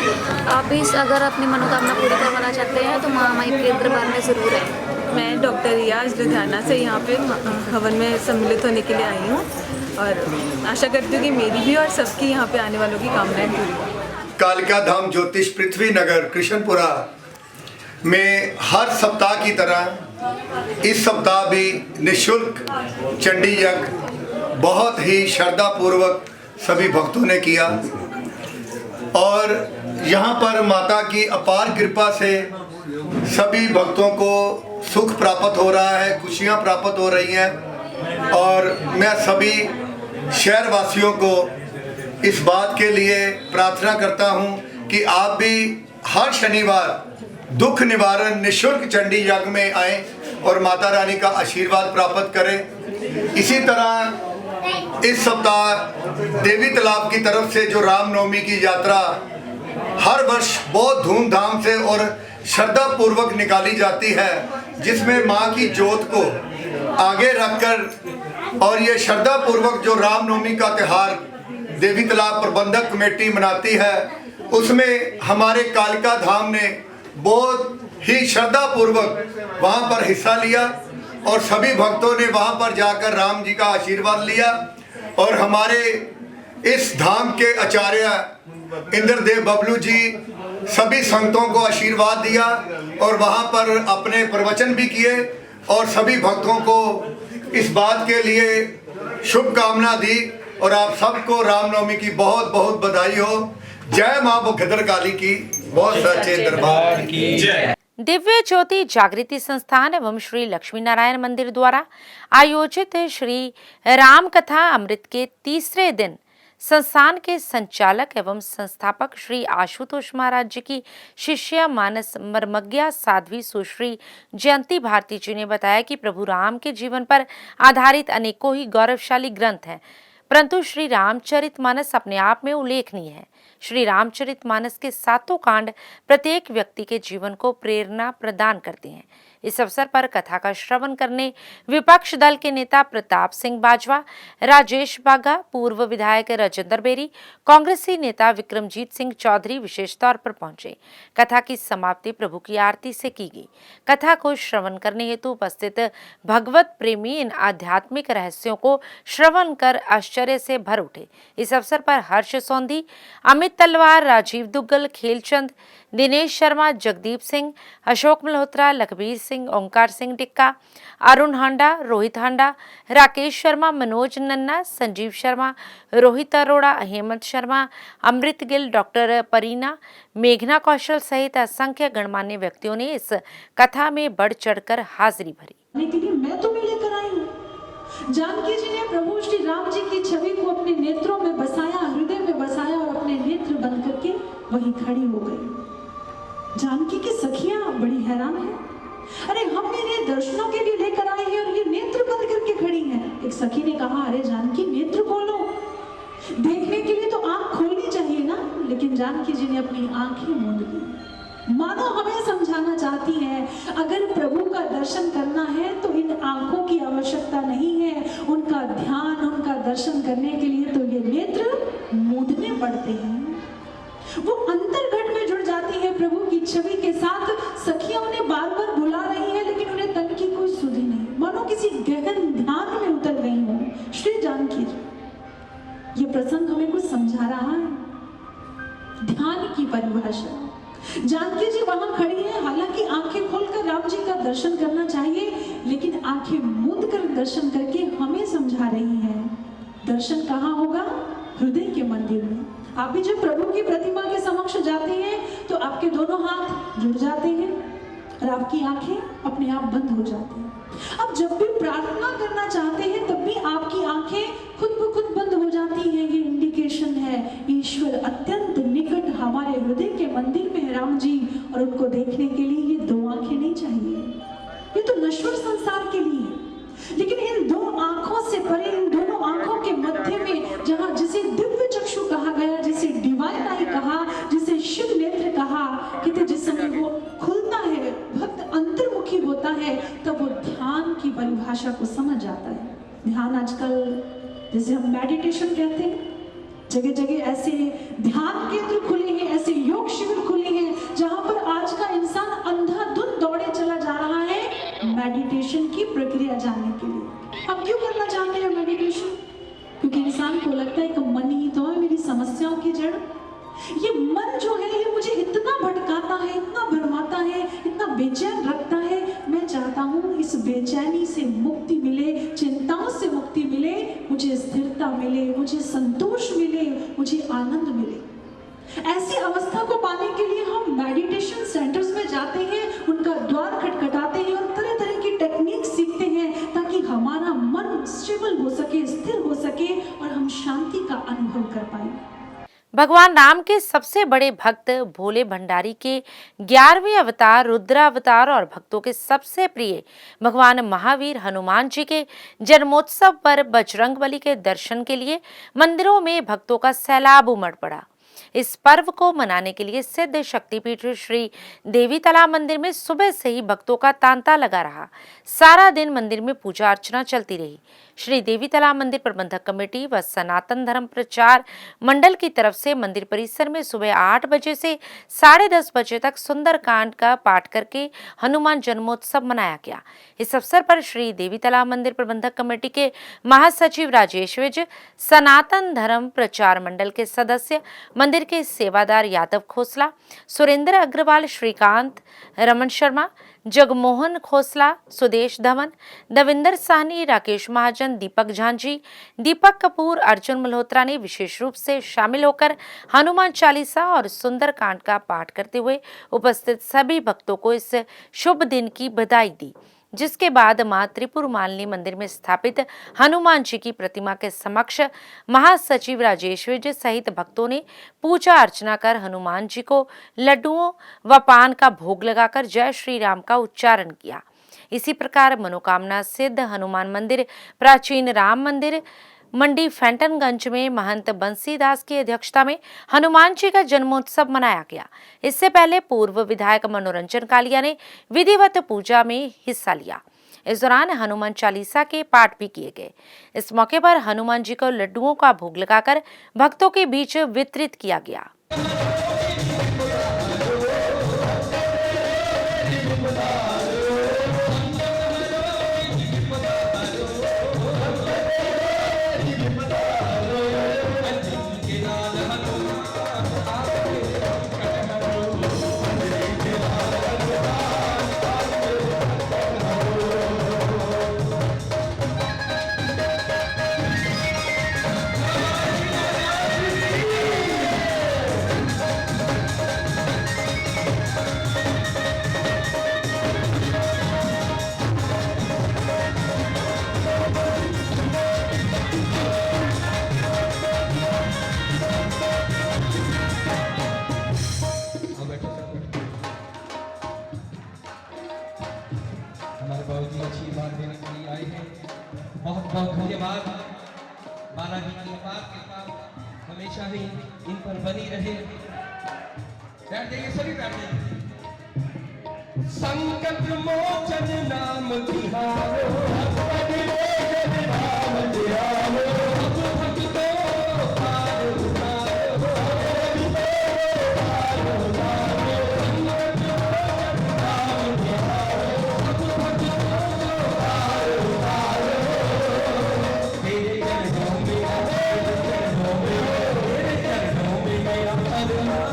आप भी अगर अपनी मनोकामना पूरी करवाना चाहते हैं तो महामाई के दरबार में ज़रूर आए। मैं डॉक्टर रियाज लुधियाना से यहाँ पे हवन में सम्मिलित होने के लिए आई हूँ और आशा करती हूँ कि मेरी भी और सबकी यहाँ पे आने वालों की कामनाएं पूरी हों। कालिका धाम ज्योतिष पृथ्वी नगर कृष्णपुरा में हर सप्ताह की तरह इस सप्ताह भी निःशुल्क चंडी यज्ञ बहुत ही श्रद्धा पूर्वक सभी भक्तों ने किया और यहाँ पर माता की अपार कृपा से सभी भक्तों को सुख प्राप्त हो रहा है, खुशियाँ प्राप्त हो रही हैं। और मैं सभी शहरवासियों को इस बात के लिए प्रार्थना करता हूँ कि आप भी हर शनिवार दुख निवारण निःशुल्क चंडी यज्ञ में आएं और माता रानी का आशीर्वाद प्राप्त करें। इसी तरह इस सप्ताह देवी तालाब की तरफ से जो रामनवमी की यात्रा हर वर्ष बहुत धूमधाम से और श्रद्धा पूर्वक निकाली जाती है, जिसमें माँ की जोत को आगे रखकर और ये श्रद्धा पूर्वक जो रामनवमी का त्यौहार देवी तालाब प्रबंधक कमेटी मनाती है, उसमें हमारे कालिका धाम ने बहुत ही श्रद्धा पूर्वक वहाँ पर हिस्सा लिया और सभी भक्तों ने वहाँ पर जाकर राम जी का आशीर्वाद लिया। और हमारे इस धाम के आचार्य इंद्रदेव बबलू जी सभी संतों को आशीर्वाद दिया और वहाँ पर अपने प्रवचन भी किए और सभी भक्तों को इस बात के लिए शुभकामना दी। और आप सबको रामनवमी की बहुत बहुत बधाई हो। जय माँ भद्रकाली की, बहुत सच्चे दरबार की जय। दिव्य ज्योति जागृति संस्थान एवं श्री लक्ष्मी नारायण मंदिर द्वारा आयोजित श्री राम कथा अमृत के तीसरे दिन संस्थान के संचालक एवं संस्थापक श्री आशुतोष महाराज जी की शिष्य मानस मर्मज्ञा साध्वी सुश्री जयंती भारती जी ने बताया कि प्रभु राम के जीवन पर आधारित अनेकों ही गौरवशाली ग्रंथ हैं, परंतु श्री रामचरितमानस अपने आप में उल्लेखनीय है। श्री रामचरितमानस के 7 कांड प्रत्येक व्यक्ति के जीवन को प्रेरणा प्रदान करते हैं। इस अवसर पर कथा का श्रवण करने विपक्ष दल के नेता प्रताप सिंह बाजवा, राजेश बाघा, पूर्व विधायक राजेंद्र बेरी, कांग्रेसी नेता विक्रमजीत सिंह चौधरी विशेष तौर पर पहुंचे। कथा की समाप्ति प्रभु की आरती से की गई। कथा को श्रवण करने हेतु उपस्थित भगवत प्रेमी इन आध्यात्मिक रहस्यों को श्रवण कर आश्चर्य से भर उठे। इस अवसर पर हर्ष सोंधी, अमित तलवार, राजीव दुग्गल, खेलचंद, दिनेश शर्मा, जगदीप सिंह, अशोक मल्होत्रा, लखबीर सिंह, ओंकार सिंह टिक्का, अरुण हांडा, रोहित हांडा, राकेश शर्मा, मनोज नन्ना, संजीव शर्मा, रोहित अरोड़ा, हेमंत शर्मा, अमृत गिल, डॉक्टर परीना, मेघना कौशल सहित असंख्य गणमान्य व्यक्तियों ने इस कथा में बढ़ चढ़कर हाजिरी भरी। के लिए मैं तुम्हें लेकर आई हूँ। जानकी जी ने प्रभु श्री राम जी की छवि को अपने नेत्रों में बसाया, हृदय में बसाया और अपने नेत्र बंद करके वहीं खड़ी हो गई। जानकी की सखियां बड़ी हैरान हैं। अरे हम इन्हें दर्शनों के लिए लेकर आए हैं और ये नेत्र बंद करके खड़ी हैं। एक सखी ने कहा, अरे जानकी नेत्र खोलो, देखने जानकी जी ने अपनी आंखें मूंद ली, मानो हमें समझाना चाहती है अगर प्रभु का दर्शन करना है तो इन आंखों की आवश्यकता नहीं है, उनका ध्यान, उनका दर्शन करने के लिए तो ये नेत्र मूंदने पड़ते हैं। वो अंतर्घट में जुड़ जाती है प्रभु की छवि के साथ। सखियां उन्हें बार बार बुला रही है लेकिन उन्हें तन की कोई सुधि नहीं, मानो किसी गहन ध्यान में उतर गई हो। श्री जानकी, ये प्रसंग हमें कुछ समझा रहा है, ध्यान की परिभाषा। जानकी जी वहां खड़ी है, हालांकि आंखें खोलकर राम जी का दर्शन करना चाहिए, लेकिन आंखें मूंद कर दर्शन करके हमें समझा रही है दर्शन कहाँ होगा? हृदय के मंदिर में। आप भी जब प्रभु की प्रतिमा के समक्ष जाते हैं तो आपके दोनों हाथ जुड़ जाते हैं और आपकी आंखें अपने आप बंद हो जाती हैं। अब जब भी प्रार्थना करना चाहते हैं तब भी आपकी आंखें खुद ब खुद बंद हो जाती हैं। ये इंडिकेशन है ईश्वर अत्यंत निकट हमारे हृदय के मंदिर में है राम जी, और उनको देखने के लिए ये दो आंखें नहीं चाहिए, ये तो नश्वर संसार के लिए। लेकिन इन दो आंखों से परे, इन दोनों आंखों के मध्य में, जहाँ जिसे दिव्य चक्षु कहा गया, जिसे डिवाइन आई कहा, जिसे शिव नेत्र कहा, कहते जिस समय वो खुलता है, भक्त अंतर्मुखी होता है, तब वो ध्यान की परिभाषा को समझ जाता है। ध्यान आजकल जैसे हम मेडिटेशन कहते हैं, जगह जगह ऐसे ध्यान केंद्र खुले हैं, ऐसे योग शिविर खुले हैं जहां पर आज का इंसान अंधाधुंध दौड़े चला जा रहा है मेडिटेशन की प्रक्रिया जानने के लिए। अब क्यों करना चाहते हैं मेडिटेशन? क्योंकि इंसान को लगता है कि मन ही तो है मेरी समस्याओं की जड़। ये मन जो है ये मुझे इतना भटकाता है, इतना भरमाता है, इतना बेचैन रखता है। मैं चाहता हूँ इस बेचैनी से मुक्ति मिले, चिंताओं से मुक्ति मिले, मुझे स्थिरता मिले, मुझे संतोष मिले, मुझे आनंद मिले। ऐसी अवस्था को पाने के लिए हम मेडिटेशन सेंटर्स में जाते हैं, उनका द्वार खटखटाते हैं और तरह तरह की टेक्निक सीखते हैं ताकि हमारा मन स्टेबल हो सके, स्थिर हो सके और हम शांति का अनुभव कर पाए। भगवान राम के सबसे बड़े भक्त भोले भंडारी के 11वें अवतार रुद्रावतार और भक्तों के सबसे प्रिय भगवान महावीर हनुमान जी के जन्मोत्सव पर बजरंगबली के दर्शन के लिए मंदिरों में भक्तों का सैलाब उमड़ पड़ा। इस पर्व को मनाने के लिए सिद्ध शक्तिपीठ श्री देवीतला मंदिर में सुबह से ही भक्तों का तांता लगा रहा। सारा दिन मंदिर में पूजा अर्चना चलती रही। श्री देवीतला मंदिर प्रबंधक कमेटी व सनातन धर्म प्रचार मंडल की तरफ से मंदिर परिसर में सुबह 8 बजे से 10:30 बजे तक सुंदरकांड का पाठ करके हनुमान जन्मोत्सव मनाया गया। इस अवसर पर श्री देवीतला मंदिर प्रबंधक कमेटी के महासचिव राजेश विज, सनातन धर्म प्रचार मंडल के सदस्य, मंदिर के सेवादार यादव खोसला, सुरेंद्र अग्रवाल, श्रीकांत, रमन शर्मा, जगमोहन खोसला, सुदेश धवन, दविंदर साहनी, राकेश महाजन, दीपक झांझी, दीपक कपूर, अर्जुन मल्होत्रा ने विशेष रूप से शामिल होकर हनुमान चालीसा और सुंदरकांड का पाठ करते हुए उपस्थित सभी भक्तों को इस शुभ दिन की बधाई दी। जिसके बाद मां त्रिपुर मालिनी मंदिर में स्थापित हनुमान जी की प्रतिमा के समक्ष महासचिव राजेश विज सहित भक्तों ने पूजा अर्चना कर हनुमान जी को लड्डुओं व पान का भोग लगाकर जय श्री राम का उच्चारण किया। इसी प्रकार मनोकामना सिद्ध हनुमान मंदिर, प्राचीन राम मंदिर मंडी फैंटनगंज में महंत बंसीदास की अध्यक्षता में हनुमान जी का जन्मोत्सव मनाया गया। इससे पहले पूर्व विधायक मनोरंजन कालिया ने विधिवत पूजा में हिस्सा लिया। इस दौरान हनुमान चालीसा के पाठ भी किए गए। इस मौके पर हनुमान जी को लड्डुओं का भोग लगाकर भक्तों के बीच वितरित किया गया। बहुत धन्यवाद। माला की कृपा हमेशा ही इन पर बनी रहे। बैठ जाइए सभी, बैठ जाइए। संकट मोचन नाम तिहारो, संकट मोचन नाम तिहारो, सब भक्तों पार उतारो, पार उतारो। संकट मोचन नाम तिहारो, सब भक्तों पार उतारो। तेरे चरणों में, तेरे चरणों में, तेरे चरणों में मेरा अरमान,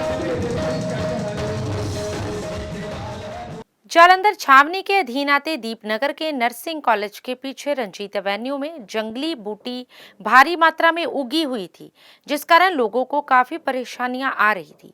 तेरे जालंधर छावनी के अधीन आते दीपनगर के नर्सिंग कॉलेज के पीछे रंजीत एवेन्यू में जंगली बूटी भारी मात्रा में उगी हुई थी, जिस कारण लोगों को काफी परेशानियां आ रही थी,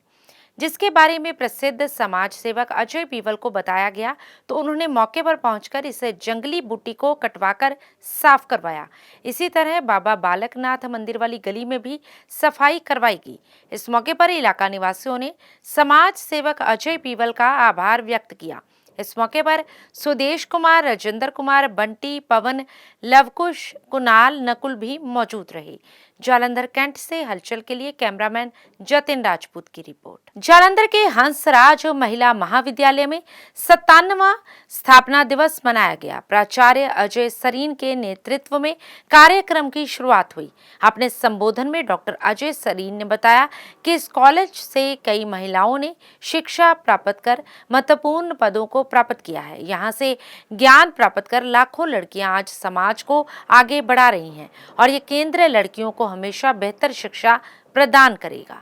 जिसके बारे में प्रसिद्ध समाज सेवक अजय पीवल को बताया गया तो उन्होंने मौके पर पहुंचकर इस जंगली बूटी को कटवाकर साफ करवाया। इसी तरह बाबा बालकनाथ मंदिर वाली गली में भी सफाई करवाई गई। इस मौके पर इलाका निवासियों ने समाज सेवक अजय पीवल का आभार व्यक्त किया। इस मौके पर सुदेश कुमार, राजेंद्र कुमार, बंटी, पवन, लवकुश, कुणाल, नकुल भी मौजूद रहे। जालंधर कैंट से हलचल के लिए कैमरामैन जतिन राजपूत की रिपोर्ट। जालंधर के हंसराज महिला महाविद्यालय में 57वां स्थापना दिवस मनाया गया। प्राचार्य अजय सरीन के नेतृत्व में कार्यक्रम की शुरुआत हुई। अपने संबोधन में डॉक्टर अजय सरीन ने बताया कि इस कॉलेज से कई महिलाओं ने शिक्षा प्राप्त कर महत्वपूर्ण पदों को प्राप्त किया है। यहाँ से ज्ञान प्राप्त कर लाखों लड़कियां आज समाज को आगे बढ़ा रही हैं और ये केंद्र लड़कियों को हमेशा बेहतर शिक्षा प्रदान करेगा।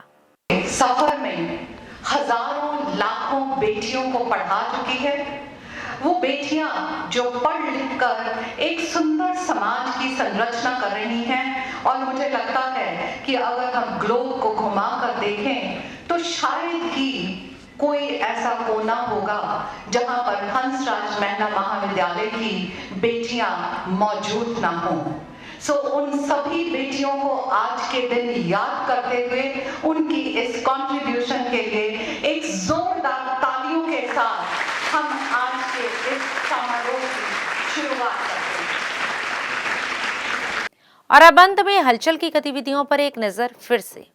सफर में हजारों लाखों बेटियों को पढ़ा चुकी है। वो बेटियां जो पढ़ लिख कर एक सुंदर समाज की संरचना कर रही हैं और मुझे लगता है कि अगर हम ग्लोब को घुमा कर देखें तो शायद ही कोई ऐसा कोना होगा जहां पर हंसराज महिला महाविद्यालय की बेटियां मौजूद ना हों। उन सभी बेटियों को आज के दिन याद करते हुए उनकी इस कंट्रीब्यूशन के लिए एक जोरदार तालियों के साथ हम आज के इस समारोह की शुरुआत करते हैं। और अब अंत में हलचल की गतिविधियों पर एक नजर फिर से।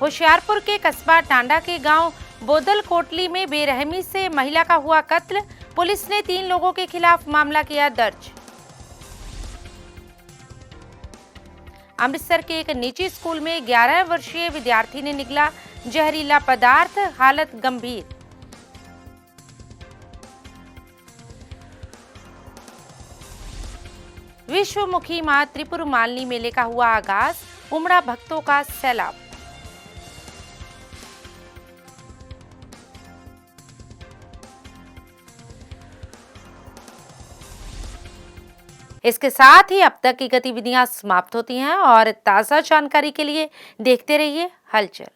होशियारपुर के कस्बा टांडा के गांव बोदल कोटली में बेरहमी से महिला का हुआ कत्ल। पुलिस ने 3 लोगों के खिलाफ मामला किया दर्ज। अमृतसर के एक निजी स्कूल में 11 वर्षीय विद्यार्थी ने निगला जहरीला पदार्थ, हालत गंभीर। विश्वमुखी मां त्रिपुर मालिनी मेले का हुआ आगाज, उमड़ा भक्तों का सैलाब। इसके साथ ही अब तक की गतिविधियां समाप्त होती हैं और ताज़ा जानकारी के लिए देखते रहिए हलचल।